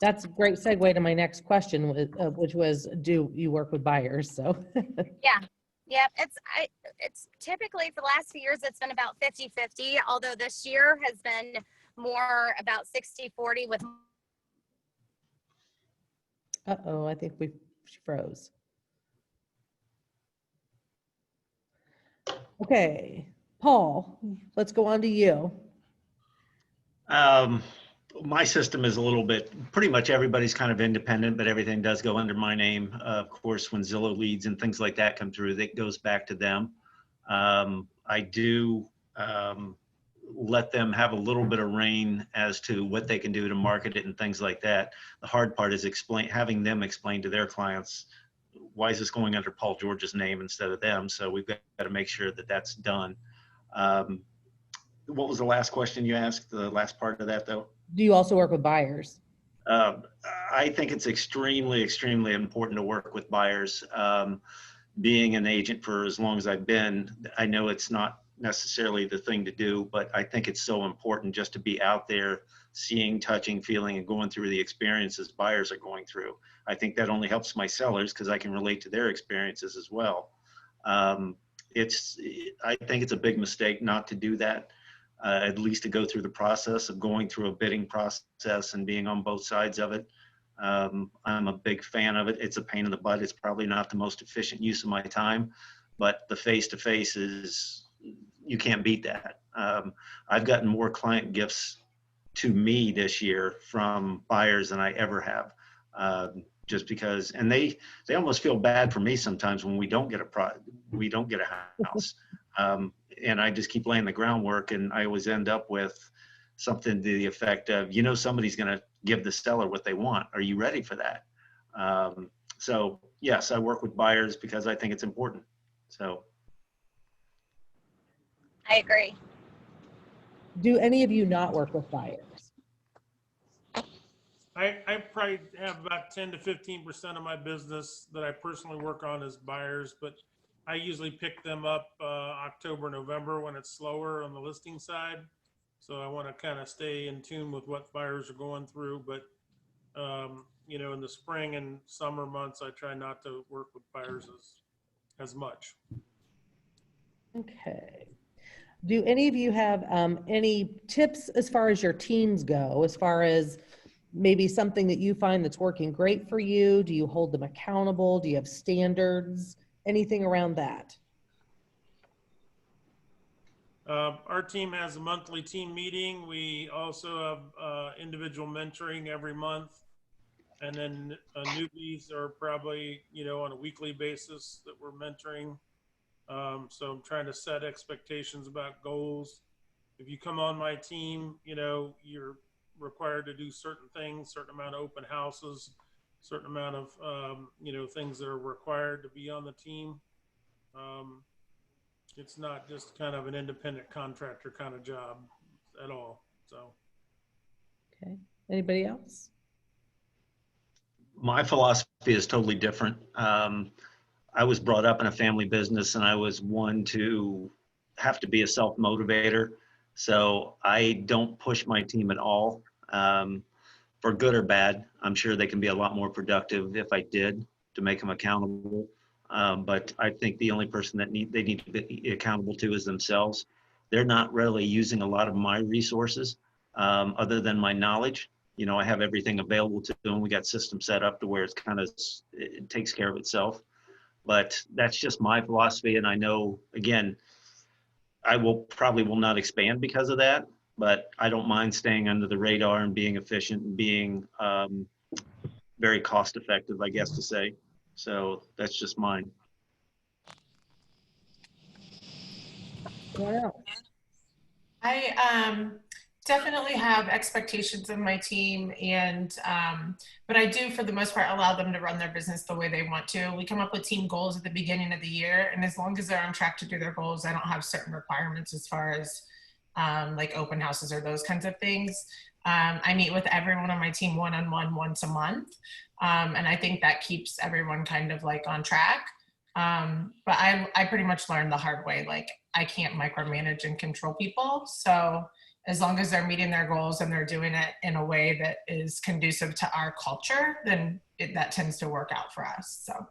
That's a great segue to my next question, which was, do you work with buyers? So yeah, it's typically for the last few years, it's been about 50-50, although this year has been more about 60-40 with. Uh-oh, I think she froze. Okay, Paul, let's go on to you. My system is a little bit, pretty much everybody's kind of independent, but everything does go under my name. Of course, when Zillow leads and things like that come through, that goes back to them. I do let them have a little bit of reign as to what they can do to market it and things like that. The hard part is having them explain to their clients, why is this going under Paul George's name instead of them? So we've got to make sure that that's done. What was the last question you asked? The last part of that, though? Do you also work with buyers? I think it's extremely, extremely important to work with buyers. Being an agent for as long as I've been, I know it's not necessarily the thing to do, but I think it's so important just to be out there, seeing, touching, feeling, and going through the experiences buyers are going through. I think that only helps my sellers because I can relate to their experiences as well. I think it's a big mistake not to do that. At least to go through the process of going through a bidding process and being on both sides of it. I'm a big fan of it. It's a pain in the butt. It's probably not the most efficient use of my time, but the face-to-face is, you can't beat that. I've gotten more client gifts to me this year from buyers than I ever have. Just because, and they almost feel bad for me sometimes when we don't get a house. And I just keep laying the groundwork, and I always end up with something to the effect of, somebody's going to give the seller what they want. Are you ready for that? So yes, I work with buyers because I think it's important. So. I agree. Do any of you not work with buyers? I probably have about 10 to 15% of my business that I personally work on as buyers, but I usually pick them up October, November when it's slower on the listing side. So I want to kind of stay in tune with what buyers are going through. But, in the spring and summer months, I try not to work with buyers as much. Okay. Do any of you have any tips as far as your teams go, as far as maybe something that you find that's working great for you? Do you hold them accountable? Do you have standards? Anything around that? Our team has a monthly team meeting. We also have individual mentoring every month. And then newbies are probably, on a weekly basis that we're mentoring. So I'm trying to set expectations about goals. If you come on my team, you're required to do certain things, certain amount of open houses, certain amount of, things that are required to be on the team. It's not just kind of an independent contractor kind of job at all. So. Okay. Anybody else? My philosophy is totally different. I was brought up in a family business, and I was one to have to be a self-motivator. So I don't push my team at all, for good or bad. I'm sure they can be a lot more productive if I did, to make them accountable. But I think the only person that they need to be accountable to is themselves. They're not really using a lot of my resources, other than my knowledge. I have everything available to them. We got systems set up to where it takes care of itself. But that's just my philosophy. And I know, again, I probably will not expand because of that, but I don't mind staying under the radar and being efficient and being very cost effective, I guess to say. So that's just mine. What else? I definitely have expectations of my team, and but I do, for the most part, allow them to run their business the way they want to. We come up with team goals at the beginning of the year, and as long as they're on track to do their goals, I don't have certain requirements as far as like open houses or those kinds of things. I meet with everyone on my team one-on-one once a month, and I think that keeps everyone kind of like on track. But I pretty much learned the hard way, like I can't micromanage and control people. So as long as they're meeting their goals and they're doing it in a way that is conducive to our culture, then that tends to work out for us. So.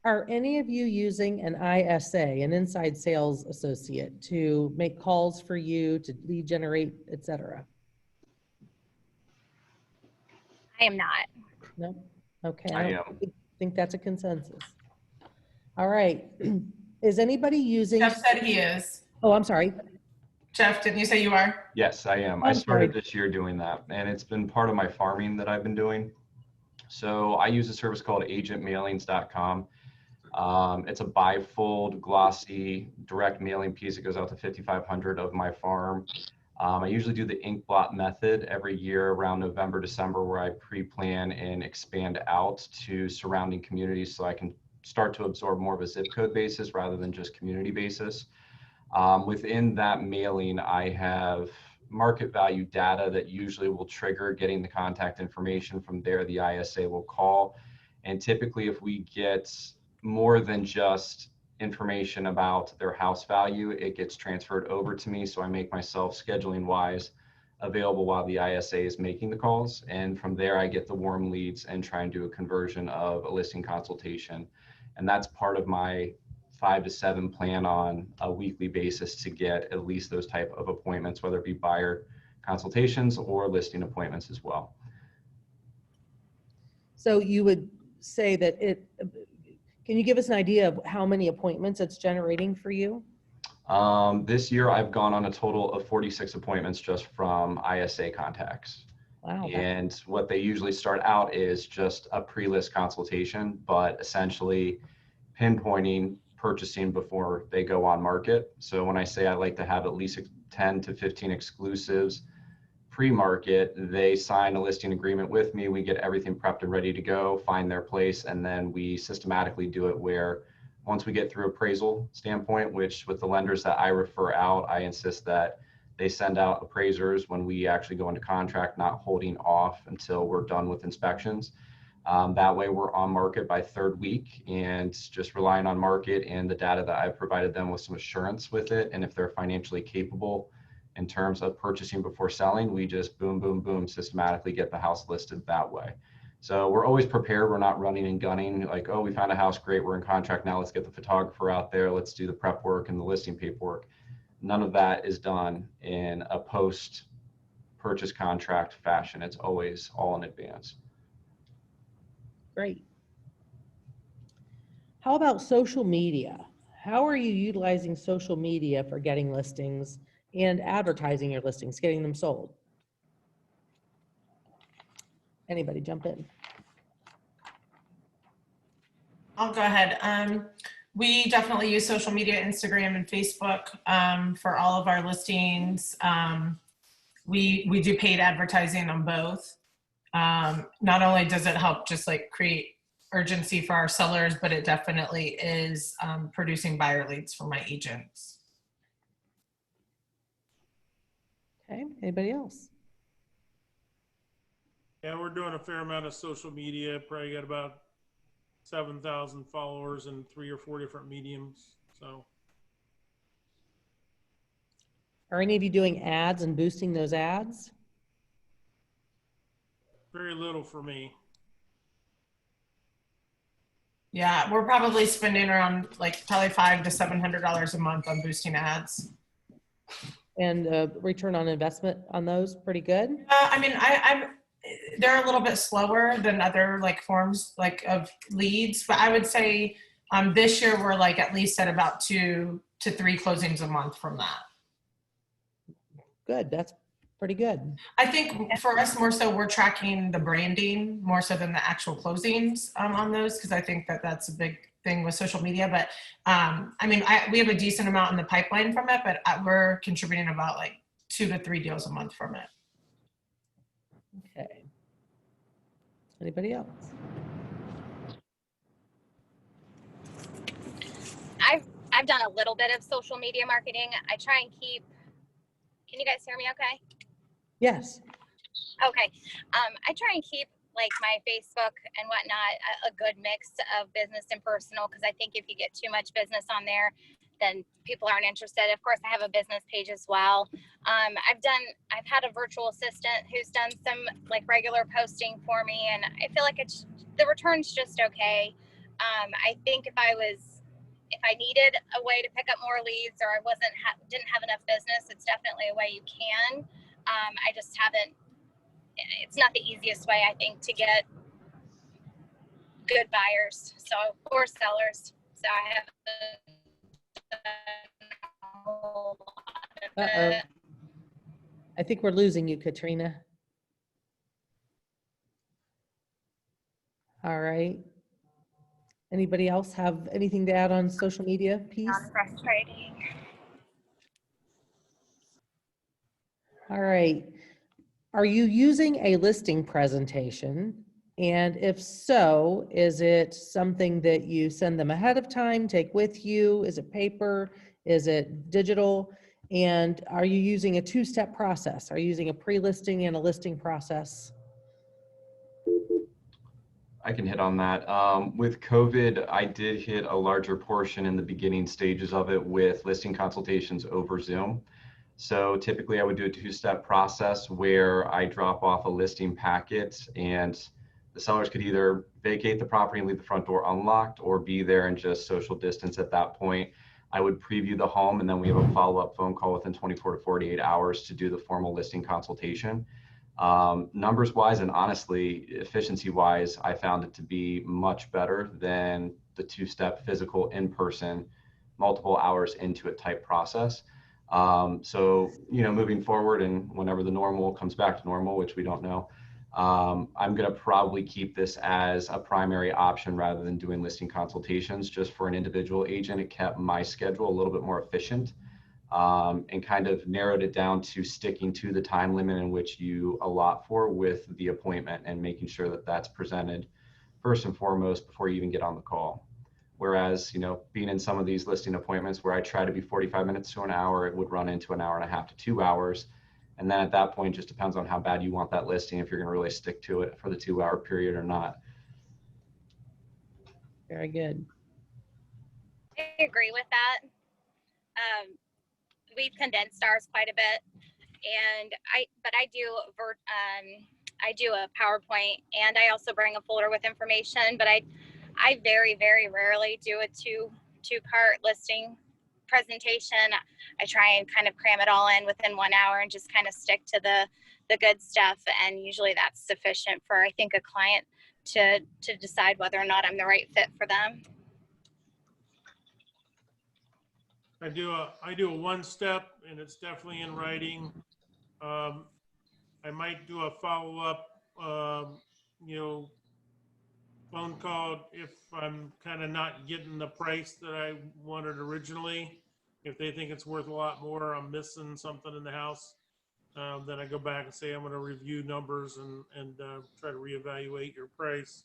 Are any of you using an ISA, an inside sales associate, to make calls for you, to lead generate, et cetera? I am not. No? Okay. I don't think that's a consensus. All right. Is anybody using? Jeff said he is. Oh, I'm sorry. Jeff, didn't you say you are? Yes, I am. I started this year doing that, and it's been part of my farming that I've been doing. So I use a service called agentmailings.com. It's a bifold, glossy, direct mailing piece. It goes out to 5,500 of my farm. I usually do the ink blot method every year around November, December, where I pre-plan and expand out to surrounding communities so I can start to absorb more of a zip code basis rather than just community basis. Within that mailing, I have market value data that usually will trigger getting the contact information. From there, the ISA will call. And typically, if we get more than just information about their house value, it gets transferred over to me. So I make myself, scheduling wise, available while the ISA is making the calls. And from there, I get the warm leads and try and do a conversion of a listing consultation. And that's part of my 5 to 7 plan on a weekly basis to get at least those type of appointments, whether it be buyer consultations or listing appointments as well. So you would say that can you give us an idea of how many appointments it's generating for you? This year I've gone on a total of 46 appointments just from ISA contacts. Wow. And what they usually start out is just a pre-list consultation, but essentially pinpointing purchasing before they go on market. So when I say I like to have at least 10 to 15 exclusives pre-market, they sign a listing agreement with me. We get everything prepped and ready to go, find their place, and then we systematically do it where once we get through appraisal standpoint, which with the lenders that I refer out, I insist that they send out appraisers when we actually go into contract, not holding off until we're done with inspections. That way we're on market by third week and just relying on market and the data that I've provided them with some assurance with it. And if they're financially capable in terms of purchasing before selling, we just boom, boom, boom, systematically get the house listed that way. So we're always prepared. We're not running and gunning like, oh, we found a house, great, we're in contract now, let's get the photographer out there, let's do the prep work and the listing paperwork. None of that is done in a post-purchase contract fashion. It's always all in advance. Great. How about social media? How are you utilizing social media for getting listings and advertising your listings, getting them sold? Anybody jump in? I'll go ahead. We definitely use social media, Instagram and Facebook for all of our listings. We do paid advertising on both. Not only does it help just like create urgency for our sellers, but it definitely is producing buyer leads for my agents. Okay, anybody else? Yeah, we're doing a fair amount of social media. Probably got about 7,000 followers in 3 or 4 different mediums. So, Are any of you doing ads and boosting those ads? very little for me. Yeah, we're probably spending around like probably $500 to $700 a month on boosting ads. And return on investment on those, pretty good? I mean, they're a little bit slower than other like forms like of leads, but I would say this year we're like at least at about 2 to 3 closings a month from that. Good, that's pretty good. I think for us more so we're tracking the branding more so than the actual closings on those, because I think that that's a big thing with social media. But I mean, we have a decent amount in the pipeline from it, but we're contributing about like 2 to 3 deals a month from it. Okay. Anybody else? I've done a little bit of social media marketing. I try and keep, can you guys hear me okay? Yes. Okay. I try and keep like my Facebook and whatnot a good mix of business and personal, because I think if you get too much business on there, then people aren't interested. Of course, I have a business page as well. I've had a virtual assistant who's done some like regular posting for me, and I feel like the return's just okay. I think if I needed a way to pick up more leads, or I didn't have enough business, it's definitely a way you can. I just haven't. It's not the easiest way, I think, to get good buyers, or sellers. So I haven't done a whole lot of it. I think we're losing you, Katrina. All right. Anybody else have anything to add on social media piece? Not frustrating. All right. Are you using a listing presentation? And if so, is it something that you send them ahead of time, take with you? Is it paper? Is it digital? And are you using a 2-step process? Are you using a pre-listing and a listing process? I can hit on that. With COVID, I did hit a larger portion in the beginning stages of it with listing consultations over Zoom. So typically I would do a 2-step process where I drop off a listing packet and the sellers could either vacate the property and leave the front door unlocked or be there and just social distance at that point. I would preview the home and then we have a follow-up phone call within 24 to 48 hours to do the formal listing consultation. Numbers wise and honestly, efficiency wise, I found it to be much better than the two-step physical in-person, multiple hours into it type process. So, moving forward and whenever the normal comes back to normal, which we don't know, I'm going to probably keep this as a primary option rather than doing listing consultations. Just for an individual agent, it kept my schedule a little bit more efficient, and kind of narrowed it down to sticking to the time limit in which you allot for with the appointment and making sure that that's presented first and foremost before you even get on the call. Whereas, being in some of these listing appointments where I try to be 45 minutes to an hour, it would run into an hour and a half to 2 hours. And then at that point, just depends on how bad you want that listing, if you're going to really stick to it for the 2-hour period or not. Very good. I agree with that. We've condensed ours quite a bit, and I do a PowerPoint, and I also bring a folder with information, but I very, very rarely do a two-part listing presentation. I try and kind of cram it all in within 1 hour and just kind of stick to the good stuff, and usually that's sufficient for, I think, a client to decide whether or not I'm the right fit for them. I do a one step, and it's definitely in writing. I might do a follow-up, phone call if I'm kind of not getting the price that I wanted originally. If they think it's worth a lot more, I'm missing something in the house, then I go back and say, I'm going to review numbers and try to reevaluate your price.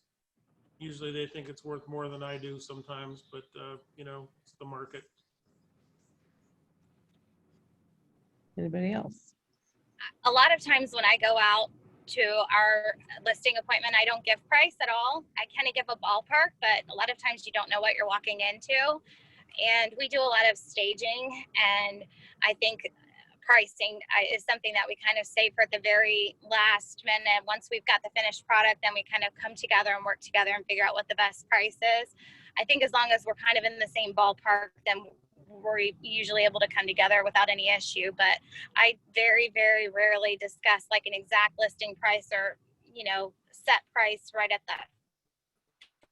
Usually they think it's worth more than I do sometimes, but it's the market. Anybody else? A lot of times when I go out to our listing appointment, I don't give price at all. I kind of give a ballpark, but a lot of times you don't know what you're walking into. And we do a lot of staging, and I think pricing is something that we kind of save for the very last minute. Once we've got the finished product, then we kind of come together and work together and figure out what the best price is. I think as long as we're kind of in the same ballpark, then we're usually able to come together without any issue. But I very, very rarely discuss like an exact listing price or, set price right at that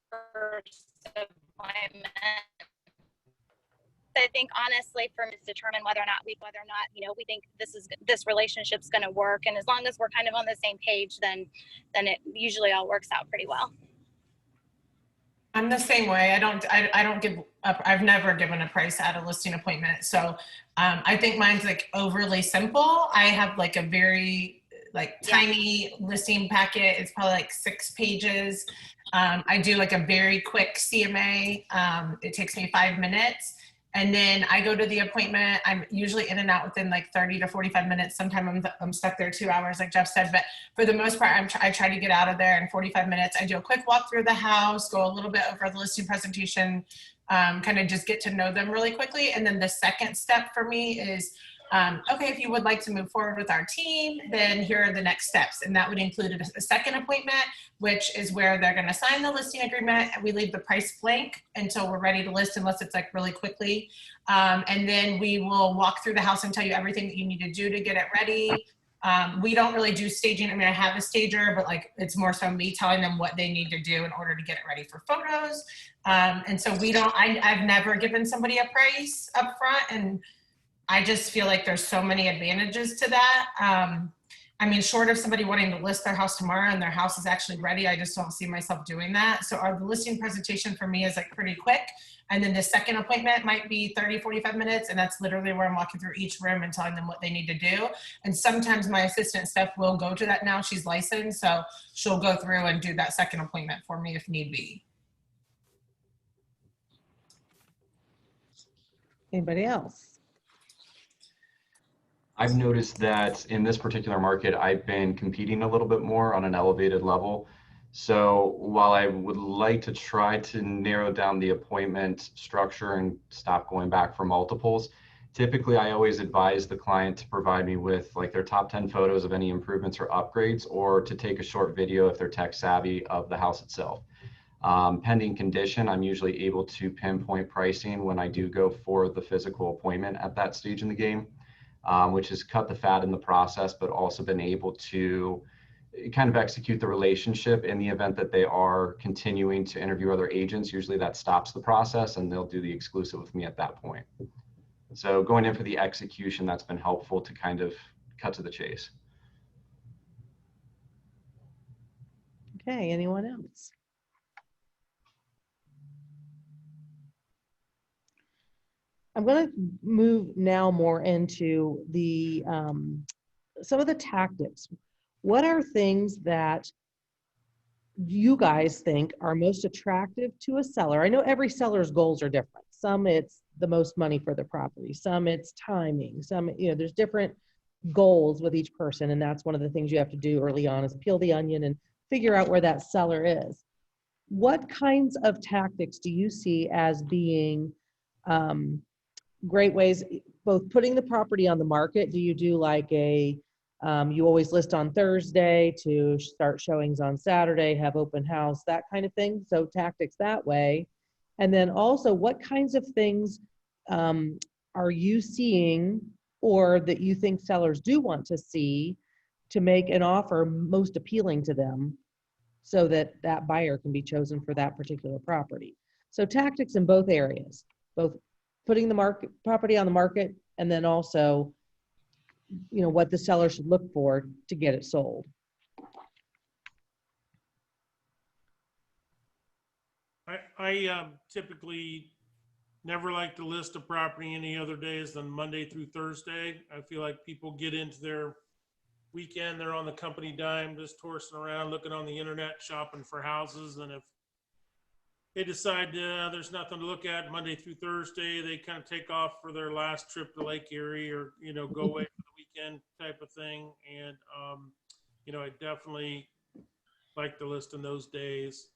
first appointment. I think honestly, for me to determine whether or not we think this relationship's going to work, and as long as we're kind of on the same page, then it usually all works out pretty well. I'm the same way. I don't give up. I've never given a price at a listing appointment. So I think mine's like overly simple. I have like a very tiny listing packet. It's probably like 6 pages. I do like a very quick CMA. It takes me 5 minutes. And then I go to the appointment. I'm usually in and out within like 30 to 45 minutes. Sometimes I'm stuck there 2 hours, like Jeff said. But for the most part, I try to get out of there in 45 minutes. I do a quick walk through the house, go a little bit over the listing presentation, kind of just get to know them really quickly. And then the second step for me is, okay, if you would like to move forward with our team, then here are the next steps. And that would include a second appointment, which is where they're going to sign the listing agreement. We leave the price blank until we're ready to list, unless it's like really quickly. And then we will walk through the house and tell you everything that you need to do to get it ready. We don't really do staging. I mean, I have a stager, but like it's more so me telling them what they need to do in order to get it ready for photos. And so I've never given somebody a price up front, and I just feel like there's so many advantages to that. I mean, short of somebody wanting to list their house tomorrow and their house is actually ready, I just don't see myself doing that. So the listing presentation for me is like pretty quick. And then the second appointment might be 30, 45 minutes. And that's literally where I'm walking through each room and telling them what they need to do. And sometimes my assistant Steph will go to that now. She's licensed, so she'll go through and do that second appointment for me if need be. Anybody else? I've noticed that in this particular market, I've been competing a little bit more on an elevated level. So while I would like to try to narrow down the appointment structure and stop going back for multiples, typically I always advise the client to provide me with like their top 10 photos of any improvements or upgrades, or to take a short video if they're tech savvy of the house itself. Pending condition, I'm usually able to pinpoint pricing when I do go for the physical appointment at that stage in the game. which has cut the fat in the process, but also been able to kind of execute the relationship in the event that they are continuing to interview other agents. Usually that stops the process and they'll do the exclusive with me at that point. So going in for the execution, that's been helpful to kind of cut to the chase. Okay, anyone else? I'm going to move now more into the some of the tactics. What are things that you guys think are most attractive to a seller? I know every seller's goals are different. Some it's the most money for the property, some it's timing, some, you know, there's different goals with each person, and that's one of the things you have to do early on is peel the onion and figure out where that seller is. What kinds of tactics do you see as being great ways, both putting the property on the market? Do you do like a, you always list on Thursday to start showings on Saturday, have open house, that kind of thing? So tactics that way. And then also, what kinds of things are you seeing or that you think sellers do want to see to make an offer most appealing to them so that that buyer can be chosen for that particular property? So tactics in both areas, both putting the property on the market and then also, you know, what the seller should look for to get it sold. I typically never like to list a property any other days than Monday through Thursday. I feel like people get into their weekend, they're on the company dime, just horsing around, looking on the internet, shopping for houses. And if they decide there's nothing to look at Monday through Thursday, they kind of take off for their last trip to Lake Erie or, you know, go away for the weekend type of thing. And, you know, I definitely like to list in those days.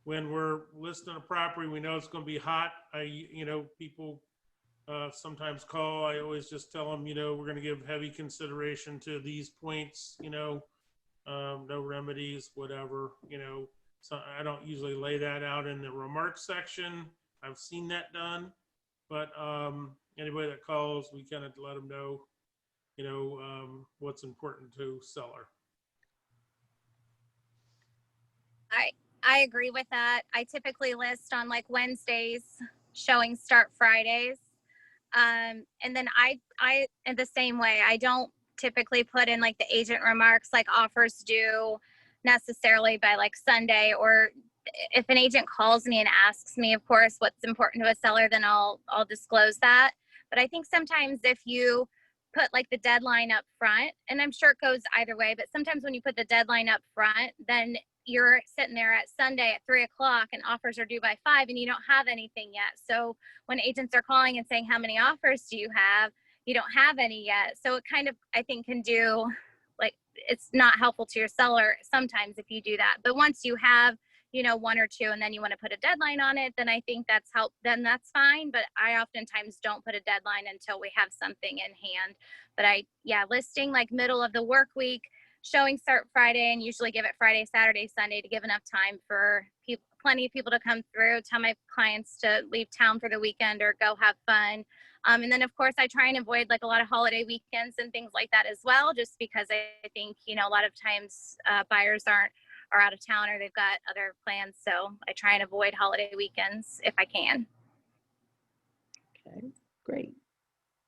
When we're listing a property, we know it's going to be hot. You know, people sometimes call. I always just tell them, you know, we're going to give heavy consideration to these points, you know, no remedies, whatever, you know. So I don't usually lay that out in the remarks section. I've seen that done, but anybody that calls, we kind of let them know, you know, what's important to seller. I agree with that. I typically list on like Wednesdays, showings start Fridays. And then I in the same way, I don't typically put in like the agent remarks like offers due necessarily by like Sunday, or if an agent calls me and asks me, of course, what's important to a seller, then I'll disclose that. But I think sometimes if you put like the deadline up front, and I'm sure it goes either way, but sometimes when you put the deadline up front, then you're sitting there at Sunday at 3:00 and offers are due by 5 and you don't have anything yet. So when agents are calling and saying, how many offers do you have? You don't have any yet. So it kind of, I think, can do like, it's not helpful to your seller sometimes if you do that. But once you have, you know, 1 or 2 and then you want to put a deadline on it, then I think that's then that's fine. But I oftentimes don't put a deadline until we have something in hand. But listing like middle of the work week, showing start Friday, and usually give it Friday, Saturday, Sunday to give enough time for plenty of people to come through, tell my clients to leave town for the weekend or go have fun. And then of course I try and avoid like a lot of holiday weekends and things like that as well, just because I think, you know, a lot of times buyers are out of town or they've got other plans. So I try and avoid holiday weekends if I can. Okay, great.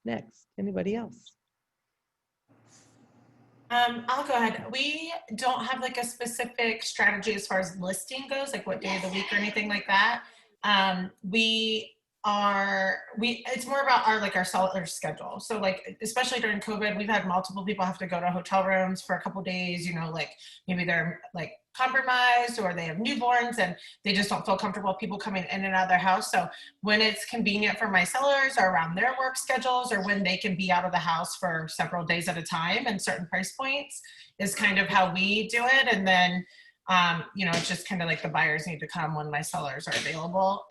Next, anybody else? I'll go ahead. We don't have like a specific strategy as far as listing goes, like what day of the week or anything like that. It's more about our seller schedule. So like, especially during COVID, we've had multiple people have to go to hotel rooms for a couple of days, you know, like maybe they're like compromised or they have newborns and they just don't feel comfortable people coming in and out of their house. So when it's convenient for my sellers or around their work schedules or when they can be out of the house for several days at a time and certain price points is kind of how we do it. And then, you know, it's just kind of like the buyers need to come when my sellers are available.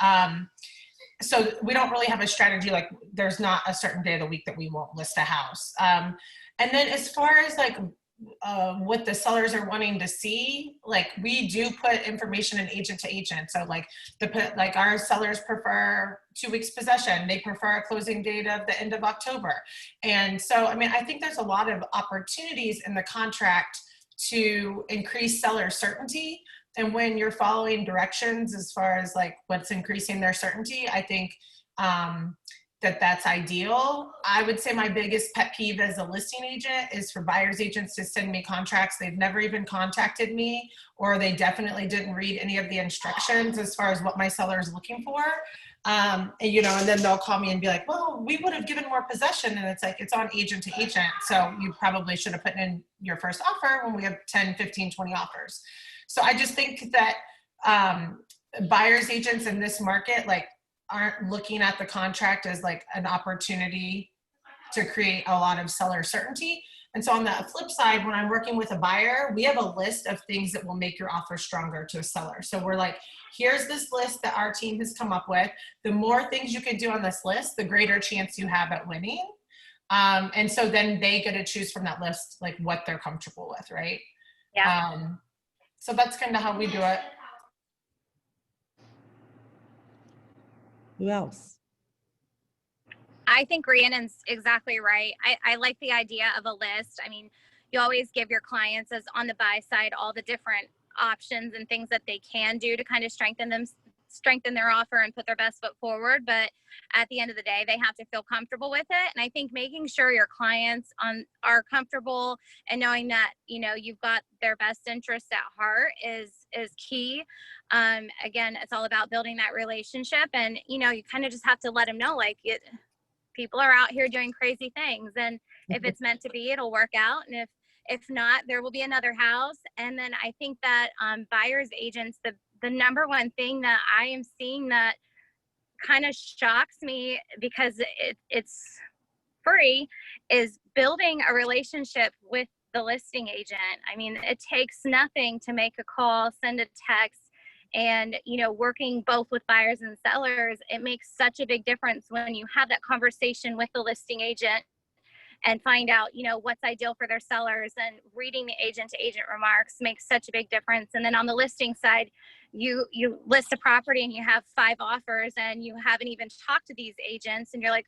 So we don't really have a strategy, like there's not a certain day of the week that we won't list a house. And then as far as like what the sellers are wanting to see, like we do put information in agent to agent. So like like our sellers prefer 2 weeks possession. They prefer a closing date of the end of October. And so, I mean, I think there's a lot of opportunities in the contract to increase seller certainty. And when you're following directions as far as like what's increasing their certainty, I think that's ideal. I would say my biggest pet peeve as a listing agent is for buyer's agents to send me contracts. They've never even contacted me, or they definitely didn't read any of the instructions as far as what my seller is looking for. And, you know, and then they'll call me and be like, well, we would have given more possession. And it's like, it's on agent to agent. So you probably should have put in your first offer when we have 10, 15, 20 offers. So I just think that buyer's agents in this market, like, aren't looking at the contract as like an opportunity to create a lot of seller certainty. And so on the flip side, when I'm working with a buyer, we have a list of things that will make your offer stronger to a seller. So we're like, here's this list that our team has come up with. The more things you can do on this list, the greater chance you have at winning. And so then they get to choose from that list, like what they're comfortable with, right? Yeah. So that's kind of how we do it. Who else? I think Rhiannon's exactly right. I like the idea of a list. I mean, you always give your clients, as on the buy side, all the different options and things that they can do to kind of strengthen their offer and put their best foot forward. But at the end of the day, they have to feel comfortable with it. And I think making sure your clients are comfortable and knowing that, you know, you've got their best interest at heart is key. Again, it's all about building that relationship, and, you know, you kind of just have to let them know, like, people are out here doing crazy things, and if it's meant to be, it'll work out. And if not, there will be another house. And then I think that buyer's agents, the number one thing that I am seeing that kind of shocks me, because it's free, is building a relationship with the listing agent. I mean, it takes nothing to make a call, send a text, and, you know, working both with buyers and sellers, it makes such a big difference when you have that conversation with the listing agent and find out, you know, what's ideal for their sellers. And reading the agent to agent remarks makes such a big difference. And then on the listing side, you list a property and you have 5 offers and you haven't even talked to these agents, and you're like,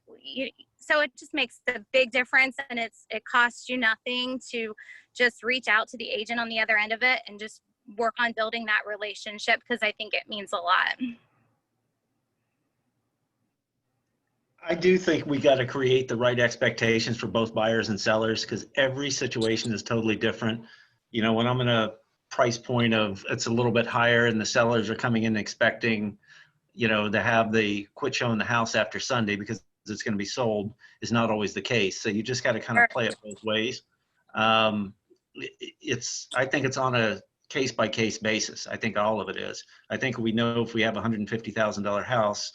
so it just makes a big difference. And it costs you nothing to just reach out to the agent on the other end of it and just work on building that relationship, because I think it means a lot. I do think we got to create the right expectations for both buyers and sellers, because every situation is totally different. You know, when I'm in a price point of it's a little bit higher and the sellers are coming in expecting, you know, to have the quit showing the house after Sunday because it's going to be sold, is not always the case. So you just got to kind of play it both ways. I think it's on a case by case basis. I think all of it is. I think we know if we have a $150,000 house,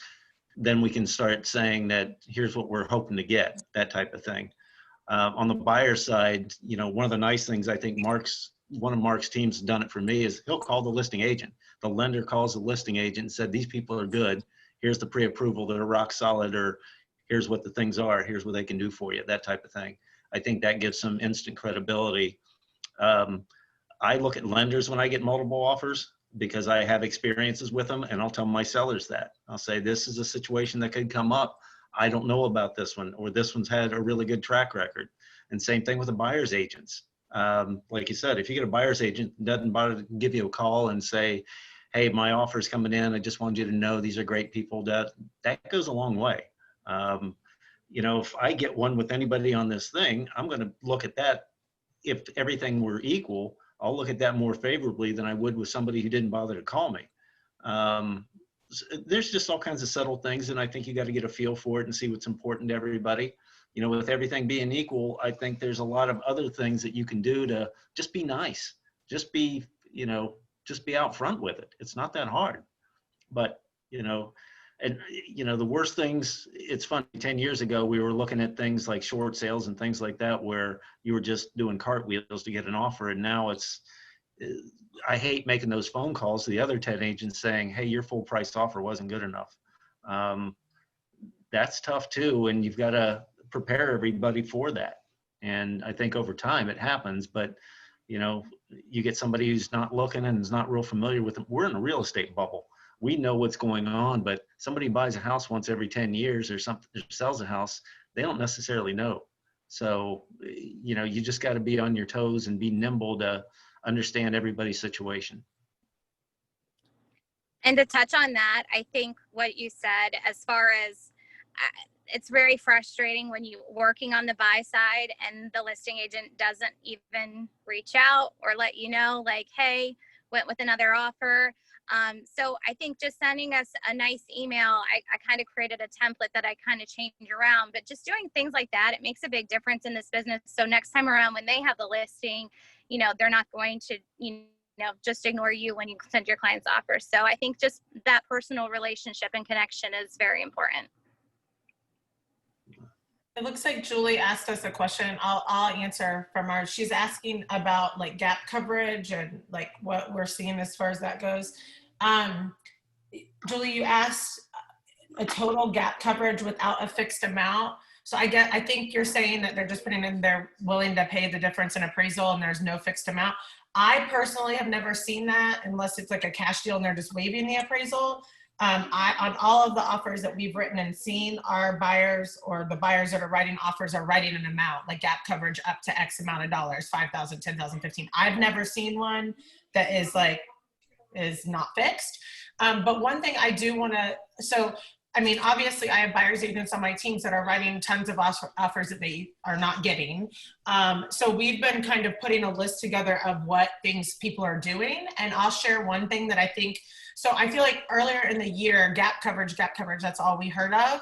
then we can start saying that here's what we're hoping to get, that type of thing. On the buyer side, you know, one of the nice things I think one of Mark's teams has done it for me is he'll call the listing agent. The lender calls the listing agent and said, these people are good. Here's the pre-approval, they're rock solid, or here's what the things are, here's what they can do for you, that type of thing. I think that gives some instant credibility. I look at lenders when I get multiple offers because I have experiences with them, and I'll tell my sellers that. I'll say, this is a situation that could come up. I don't know about this one, or this one's had a really good track record. And same thing with the buyer's agents. Like you said, if you get a buyer's agent that doesn't bother to give you a call and say, hey, my offer's coming in, I just wanted you to know these are great people, that goes a long way. You know, if I get one with anybody on this thing, I'm going to look at that. If everything were equal, I'll look at that more favorably than I would with somebody who didn't bother to call me. There's just all kinds of subtle things, and I think you got to get a feel for it and see what's important to everybody. You know, with everything being equal, I think there's a lot of other things that you can do to just be nice, just be, you know, just be out front with it. It's not that hard. But, you know, and, you know, the worst things, it's funny, 10 years ago, we were looking at things like short sales and things like that, where you were just doing cartwheels to get an offer. And now I hate making those phone calls to the other 10 agents saying, hey, your full price offer wasn't good enough. That's tough too. And you've got to prepare everybody for that. And I think over time it happens, but you know, you get somebody who's not looking and is not real familiar with it. We're in a real estate bubble. We know what's going on, but somebody buys a house once every 10 years or something, or sells a house, they don't necessarily know. So, you know, you just got to be on your toes and be nimble to understand everybody's situation. And to touch on that, I think what you said, as far as it's very frustrating when you working on the buy side and the listing agent doesn't even reach out or let you know, like, hey, went with another offer. So I think just sending us a nice email, I kind of created a template that I kind of change around, but just doing things like that, it makes a big difference in this business. So next time around when they have the listing, you know, they're not going to, you know, just ignore you when you send your clients offers. So I think just that personal relationship and connection is very important. It looks like Julie asked us a question. I'll answer from ours. She's asking about like gap coverage and like what we're seeing as far as that goes. Julie, you asked a total gap coverage without a fixed amount. So I think you're saying that they're just putting in, they're willing to pay the difference in appraisal and there's no fixed amount. I personally have never seen that unless it's like a cash deal and they're just waiving the appraisal. On all of the offers that we've written and seen, our buyers or the buyers that are writing offers are writing an amount, like gap coverage up to X amount of dollars, 5,000, 10,000, 15. I've never seen one that is like, is not fixed. But one thing I do want to, so, I mean, obviously I have buyers agents on my teams that are writing tons of offers that they are not getting. So we've been kind of putting a list together of what things people are doing. And I'll share one thing that I think, so I feel like earlier in the year, gap coverage, that's all we heard of.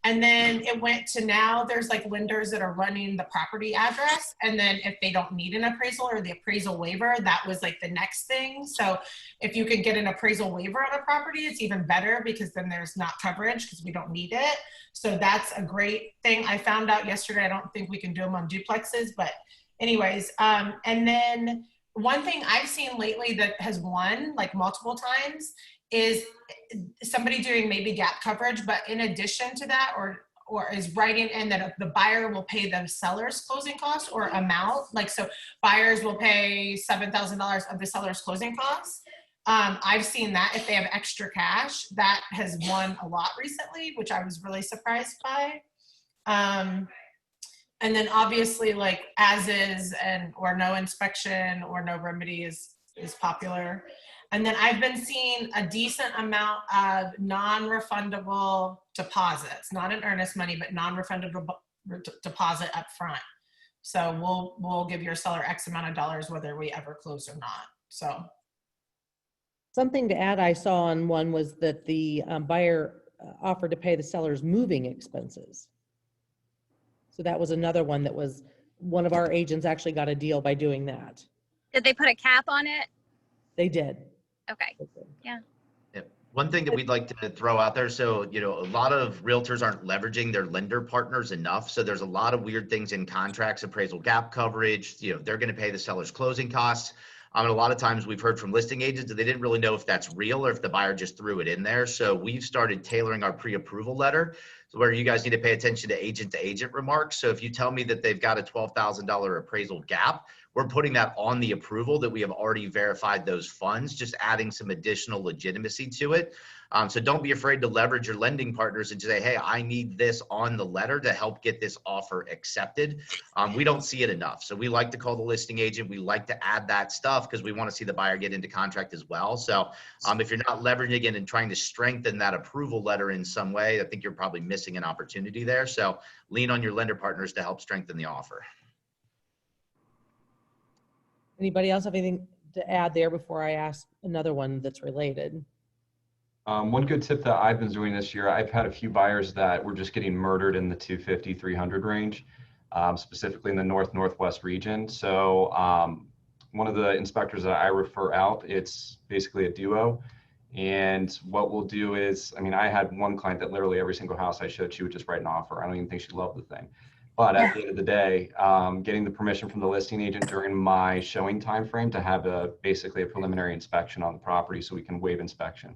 And then it went to now there's like lenders that are running the property address. And then if they don't need an appraisal or the appraisal waiver, that was like the next thing. So if you could get an appraisal waiver on a property, it's even better because then there's not coverage because we don't need it. So that's a great thing. I found out yesterday, I don't think we can do them on duplexes, but anyways, and then one thing I've seen lately that has won like multiple times is somebody doing maybe gap coverage, but in addition to that, or is writing in that the buyer will pay the seller's closing costs or amount. Like, so buyers will pay $7,000 of the seller's closing costs. I've seen that if they have extra cash, that has won a lot recently, which I was really surprised by. And then obviously like as is and or no inspection or no remedy is popular. And then I've been seeing a decent amount of non-refundable deposits, not in earnest money, but non-refundable deposit up front. So we'll give your seller X amount of dollars whether we ever close or not. So Something to add I saw on one was that the buyer offered to pay the seller's moving expenses. So that was another one that was, one of our agents actually got a deal by doing that. Did they put a cap on it? They did. Okay. Yeah. One thing that we'd like to throw out there, so, you know, a lot of realtors aren't leveraging their lender partners enough. So there's a lot of weird things in contracts, appraisal gap coverage, you know, they're going to pay the seller's closing costs. And a lot of times we've heard from listing agents that they didn't really know if that's real or if the buyer just threw it in there. So we've started tailoring our pre-approval letter where you guys need to pay attention to agent remarks. So if you tell me that they've got a $12,000 appraisal gap, we're putting that on the approval that we have already verified those funds, just adding some additional legitimacy to it. So don't be afraid to leverage your lending partners and say, hey, I need this on the letter to help get this offer accepted. We don't see it enough. So we like to call the listing agent. We like to add that stuff because we want to see the buyer get into contract as well. So if you're not leveraging it and trying to strengthen that approval letter in some way, I think you're probably missing an opportunity there. So lean on your lender partners to help strengthen the offer. Anybody else have anything to add there before I ask another one that's related? One good tip that I've been doing this year, I've had a few buyers that were just getting murdered in the 250, 300 range, specifically in the Northwest region. So one of the inspectors that I refer out, it's basically a duo. And what we'll do is, I mean, I had one client that literally every single house I showed, she would just write an offer. I don't even think she loved the thing. But at the end of the day, getting the permission from the listing agent during my showing time frame to have basically a preliminary inspection on the property so we can waive inspection.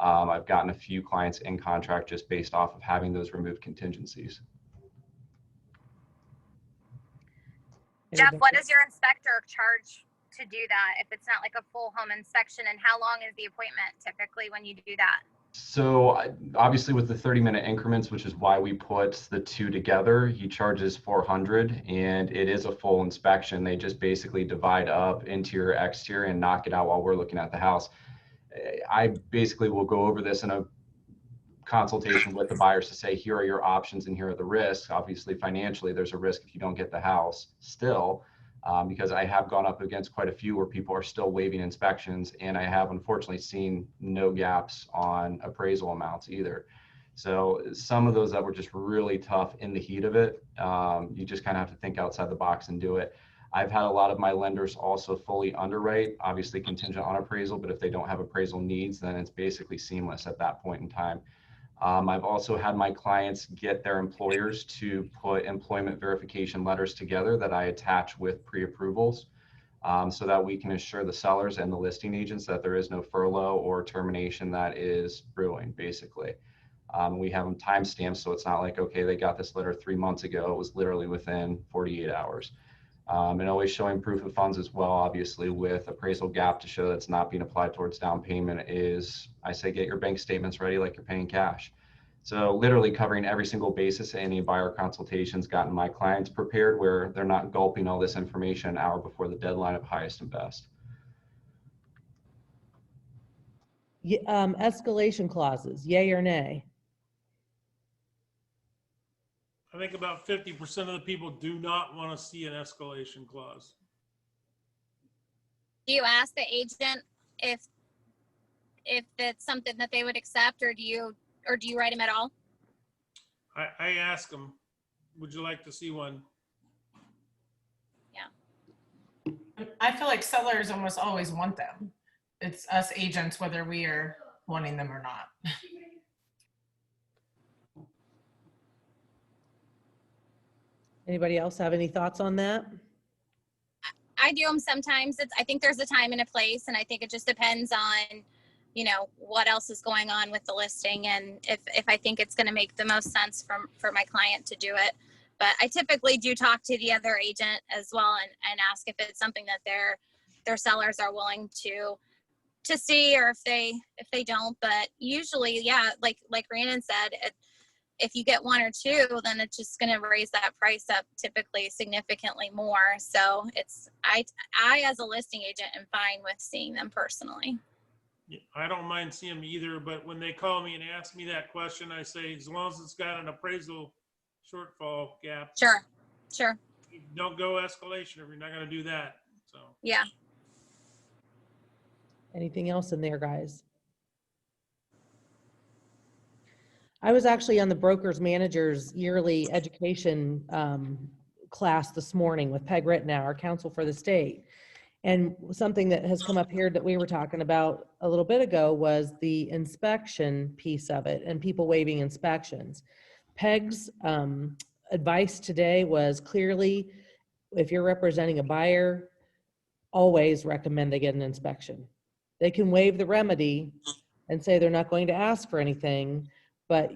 I've gotten a few clients in contract just based off of having those removed contingencies. Jeff, what does your inspector charge to do that if it's not like a full home inspection? And how long is the appointment typically when you do that? So obviously with the 30-minute increments, which is why we put the two together, he charges $400 and it is a full inspection. They just basically divide up interior, exterior and knock it out while we're looking at the house. I basically will go over this in a consultation with the buyers to say, here are your options and here are the risks. Obviously, financially, there's a risk if you don't get the house still, because I have gone up against quite a few where people are still waiving inspections, and I have unfortunately seen no gaps on appraisal amounts either. So some of those that were just really tough in the heat of it, you just kind of have to think outside the box and do it. I've had a lot of my lenders also fully underwrite, obviously contingent on appraisal, but if they don't have appraisal needs, then it's basically seamless at that point in time. I've also had my clients get their employers to put employment verification letters together that I attach with pre-approvals, so that we can assure the sellers and the listing agents that there is no furlough or termination that is brewing, basically. We have them timestamped, so it's not like, okay, they got this letter 3 months ago. It was literally within 48 hours. And always showing proof of funds as well, obviously, with appraisal gap to show that it's not being applied towards down payment is, I say, get your bank statements ready like you're paying cash. So literally covering every single basis, any buyer consultations, gotten my clients prepared where they're not gulping all this information an hour before the deadline of highest and best. Escalation clauses, yay or nay? I think about 50% of the people do not want to see an escalation clause. Do you ask the agent if it's something that they would accept, or do you write them at all? I ask them, would you like to see one? I feel like sellers almost always want them. It's us agents, whether we are wanting them or not. Anybody else have any thoughts on that? I do them sometimes. I think there's a time and a place, and I think it just depends on, what else is going on with the listing, and if I think it's going to make the most sense for my client to do it. But I typically do talk to the other agent as well and ask if it's something that their sellers are willing to see, or if they don't. But usually, yeah, like Rhiannon said, if you get one or two, then it's just going to raise that price up typically significantly more. So I as a listing agent am fine with seeing them personally. I don't mind seeing them either, but when they call me and ask me that question, I say, as long as it's got an appraisal shortfall gap. Sure. Don't go escalation if you're not going to do that. So Yeah. Anything else in there, guys? I was actually on the Brokers Managers yearly education class this morning with Peg Rittenau, our counsel for the state. And something that has come up here that we were talking about a little bit ago was the inspection piece of it and people waiving inspections. Peg's advice today was clearly, if you're representing a buyer, always recommend they get an inspection. They can waive the remedy and say they're not going to ask for anything, but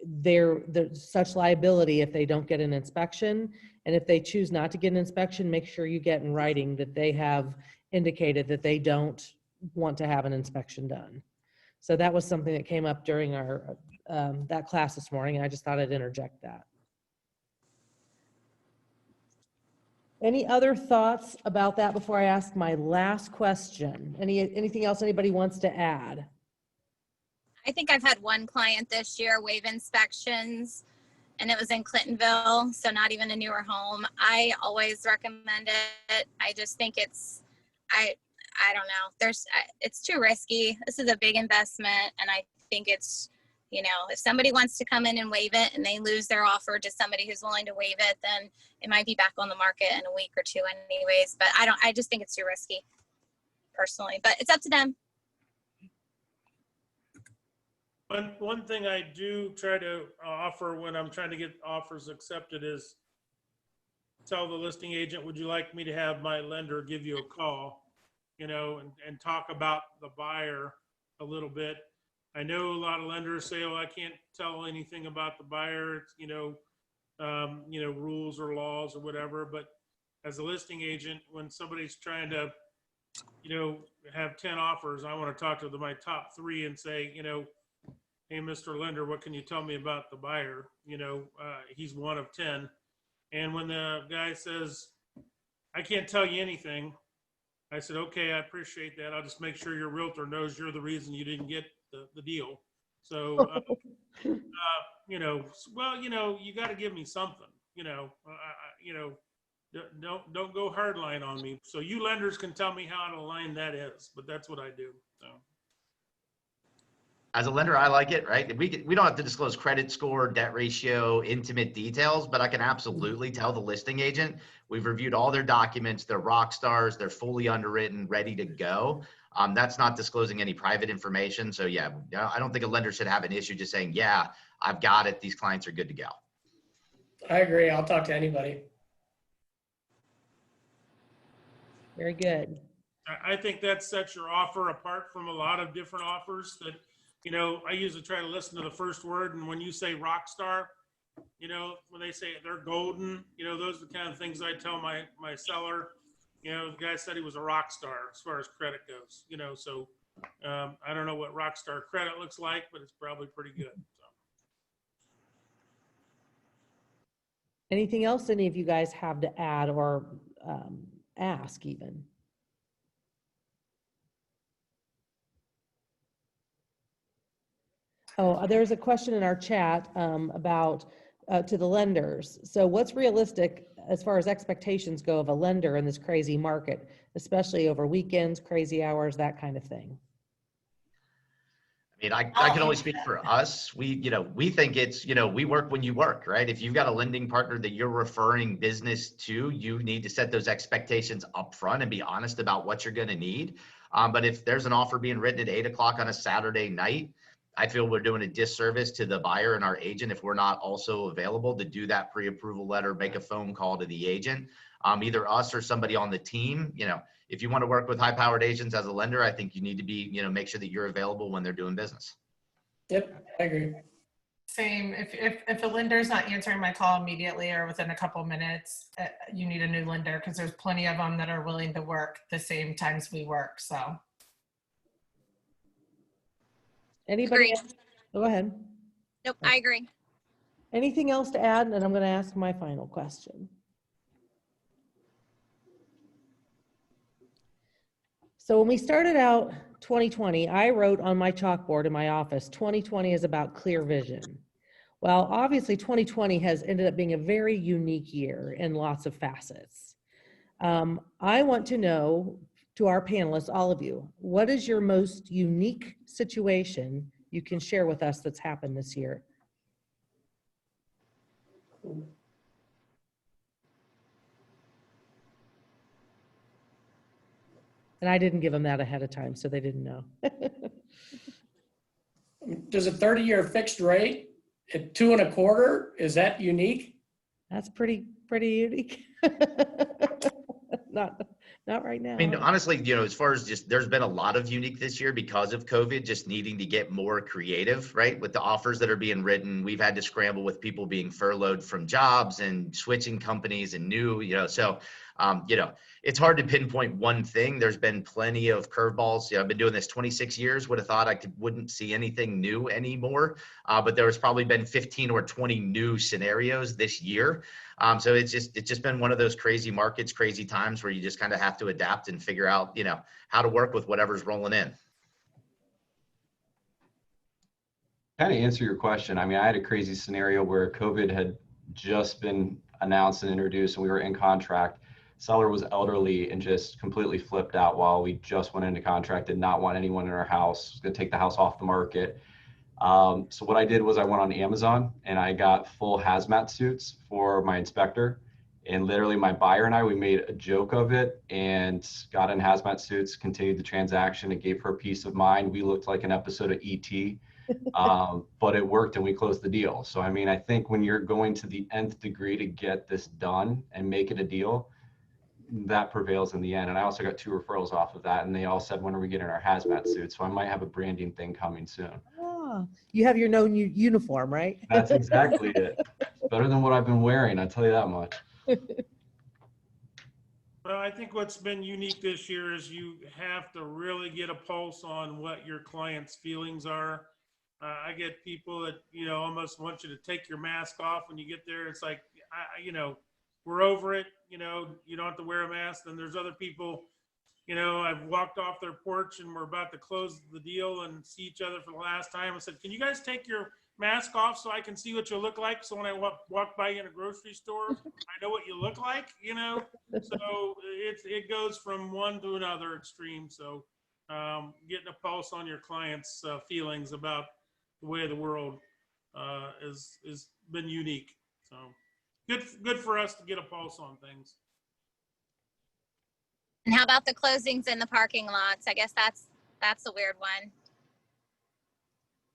there's such liability if they don't get an inspection. And if they choose not to get an inspection, make sure you get in writing that they have indicated that they don't want to have an inspection done. So that was something that came up during our that class this morning, and I just thought I'd interject that. Any other thoughts about that before I ask my last question? Anything else anybody wants to add? I think I've had one client this year waive inspections, and it was in Clintonville, so not even a newer home. I always recommend it. I just think I don't know. It's too risky. This is a big investment, and I think it's, if somebody wants to come in and waive it and they lose their offer to somebody who's willing to waive it, then it might be back on the market in a week or two anyways. But I just think it's too risky personally, but it's up to them. One thing I do try to offer when I'm trying to get offers accepted is tell the listing agent, would you like me to have my lender give you a call, and talk about the buyer a little bit. I know a lot of lenders say, oh, I can't tell anything about the buyer, rules or laws or whatever, but as a listing agent, when somebody's trying to, have 10 offers, I want to talk to my top 3 and say, hey, Mr. Lender, what can you tell me about the buyer? He's one of 10. And when the guy says, I can't tell you anything, I said, okay, I appreciate that. I'll just make sure your realtor knows you're the reason you didn't get the deal. So, you got to give me something, don't go hardline on me. So you lenders can tell me how an line that is, but that's what I do. So. As a lender, I like it, right? We don't have to disclose credit score, debt ratio, intimate details, but I can absolutely tell the listing agent, we've reviewed all their documents, they're rock stars, they're fully underwritten, ready to go. That's not disclosing any private information. So yeah, I don't think a lender should have an issue just saying, yeah, I've got it. These clients are good to go. I agree. I'll talk to anybody. Very good. I think that sets your offer apart from a lot of different offers that, I usually try to listen to the first word. And when you say rock star, when they say they're golden, those are the kind of things I tell my seller. The guy said he was a rock star as far as credit goes, so I don't know what rock star credit looks like, but it's probably pretty good. So. Anything else any of you guys have to add or ask even? Oh, there's a question in our chat about to the lenders. So what's realistic as far as expectations go of a lender in this crazy market, especially over weekends, crazy hours, that kind of thing? I mean, I can only speak for us. We think it's, we work when you work, right? If you've got a lending partner that you're referring business to, you need to set those expectations up front and be honest about what you're going to need. But if there's an offer being written at 8 o'clock on a Saturday night, I feel we're doing a disservice to the buyer and our agent if we're not also available to do that pre-approval letter, make a phone call to the agent, either us or somebody on the team. If you want to work with high-powered agents as a lender, I think you need to be, make sure that you're available when they're doing business. Yep, I agree. Same. If the lender's not answering my call immediately or within a couple minutes, you need a new lender because there's plenty of them that are willing to work the same times we work. So. Anybody else? Go ahead. Nope, I agree. Anything else to add? And I'm going to ask my final question. So when we started out 2020, I wrote on my chalkboard in my office, 2020 is about clear vision. Well, obviously 2020 has ended up being a very unique year in lots of facets. I want to know, to our panelists, all of you, what is your most unique situation you can share with us that's happened this year? And I didn't give them that ahead of time, so they didn't know. Does a 30-year fixed rate at 2.25, is that unique? That's pretty unique. Not right now. I mean, honestly, as far as just, there's been a lot of unique this year because of COVID, just needing to get more creative, right? With the offers that are being written, we've had to scramble with people being furloughed from jobs and switching companies and new, so, it's hard to pinpoint one thing. There's been plenty of curveballs. I've been doing this 26 years. Would have thought I wouldn't see anything new anymore. But there has probably been 15 or 20 new scenarios this year. So it's just been one of those crazy markets, crazy times where you just kind of have to adapt and figure out, how to work with whatever's rolling in. Kind of answer your question. I mean, I had a crazy scenario where COVID had just been announced and introduced and we were in contract. Seller was elderly and just completely flipped out while we just went into contract, did not want anyone in our house, was going to take the house off the market. So what I did was I went on Amazon and I got full hazmat suits for my inspector. And literally my buyer and I, we made a joke of it and got in hazmat suits, continued the transaction. It gave her peace of mind. We looked like an episode of E.T., but it worked and we closed the deal. So, I mean, I think when you're going to the nth degree to get this done and make it a deal, that prevails in the end. And I also got 2 referrals off of that. And they all said, when are we getting our hazmat suits? So I might have a branding thing coming soon. Oh, you have your known uniform, right? That's exactly it. Better than what I've been wearing, I tell you that much. Well, I think what's been unique this year is you have to really get a pulse on what your clients' feelings are. I get people that, almost want you to take your mask off when you get there. It's like, we're over it, you don't have to wear a mask. Then there's other people, I've walked off their porch and we're about to close the deal and see each other for the last time. I said, can you guys take your mask off so I can see what you look like? So when I walk by you in a grocery store, I know what you look like, So it goes from one to another extreme. So getting a pulse on your clients' feelings about the way of the world is been unique. So good for us to get a pulse on things. And how about the closings in the parking lots? I guess that's a weird one.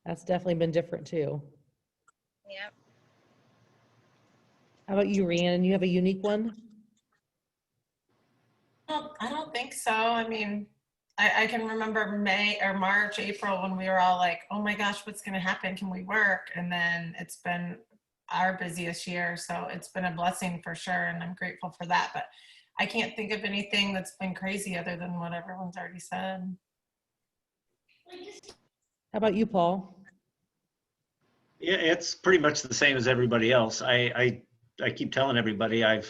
That's definitely been different too. Yep. How about you, Rhiannon? You have a unique one? Well, I don't think so. I mean, I can remember May or March, April when we were all like, oh my gosh, what's going to happen? Can we work? And then it's been our busiest year. So it's been a blessing for sure. And I'm grateful for that. But I can't think of anything that's been crazy other than what everyone's already said. How about you, Paul? Yeah, it's pretty much the same as everybody else. I keep telling everybody I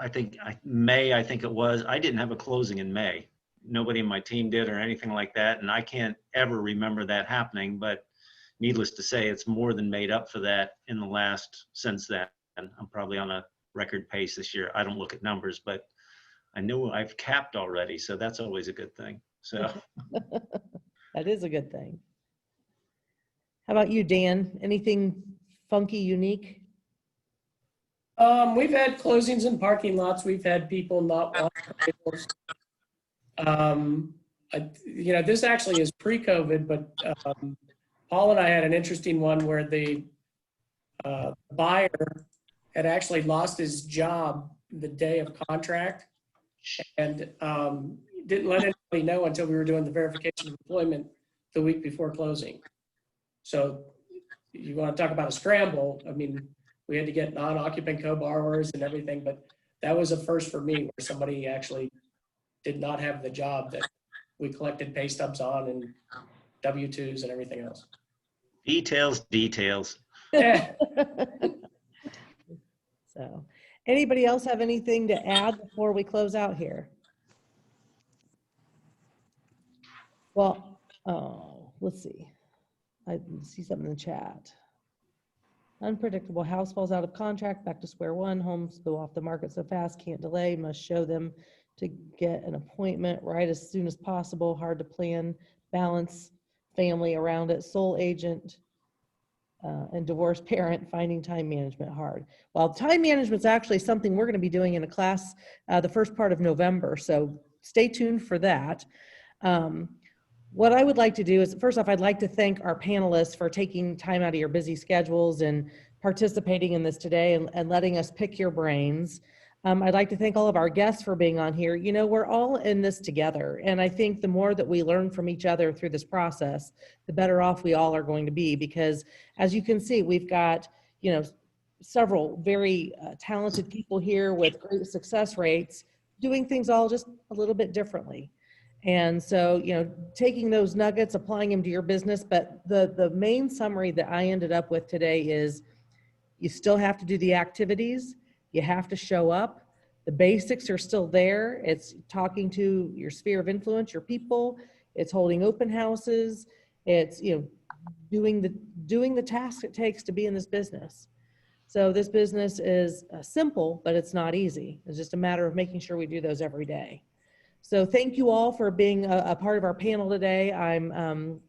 think it was, I didn't have a closing in May. Nobody in my team did or anything like that. And I can't ever remember that happening, but needless to say, it's more than made up for that in the last, since then. And I'm probably on a record pace this year. I don't look at numbers, but I know I've capped already. So that's always a good thing. So That is a good thing. How about you, Dan? Anything funky, unique? We've had closings in parking lots. We've had people not want tables. This actually is pre-COVID, but Paul and I had an interesting one where the buyer had actually lost his job the day of contract and didn't let anybody know until we were doing the verification of employment the week before closing. So you want to talk about a scramble. I mean, we had to get non-occupant co-borrowers and everything, but that was a first for me where somebody actually did not have the job that we collected pay stubs on and W-2s and everything else. details. Yeah. So, anybody else have anything to add before we close out here? Well, let's see. I see something in the chat. Unpredictable house falls out of contract, back to square one. Homes go off the market so fast, can't delay, must show them to get an appointment right as soon as possible. Hard to plan, balance family around it. Sole agent and divorced parent, finding time management hard. Well, time management is actually something we're going to be doing in a class the first part of November. So stay tuned for that. What I would like to do is, first off, I'd like to thank our panelists for taking time out of your busy schedules and participating in this today and letting us pick your brains. I'd like to thank all of our guests for being on here. We're all in this together. And I think the more that we learn from each other through this process, the better off we all are going to be. Because as you can see, we've got, several very talented people here with great success rates, doing things all just a little bit differently. And so, taking those nuggets, applying them to your business. But the main summary that I ended up with today is you still have to do the activities. You have to show up. The basics are still there. It's talking to your sphere of influence, your people. It's holding open houses. It's, doing the tasks it takes to be in this business. So this business is simple, but it's not easy. It's just a matter of making sure we do those every day. So thank you all for being a part of our panel today. I'm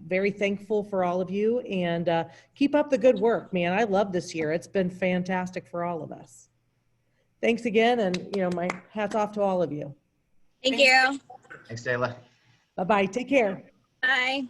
very thankful for all of you, and keep up the good work, man. I love this year. It's been fantastic for all of us. Thanks again, and my hat's off to all of you. Thank you. Thanks, Dayla. Bye-bye. Take care. Bye.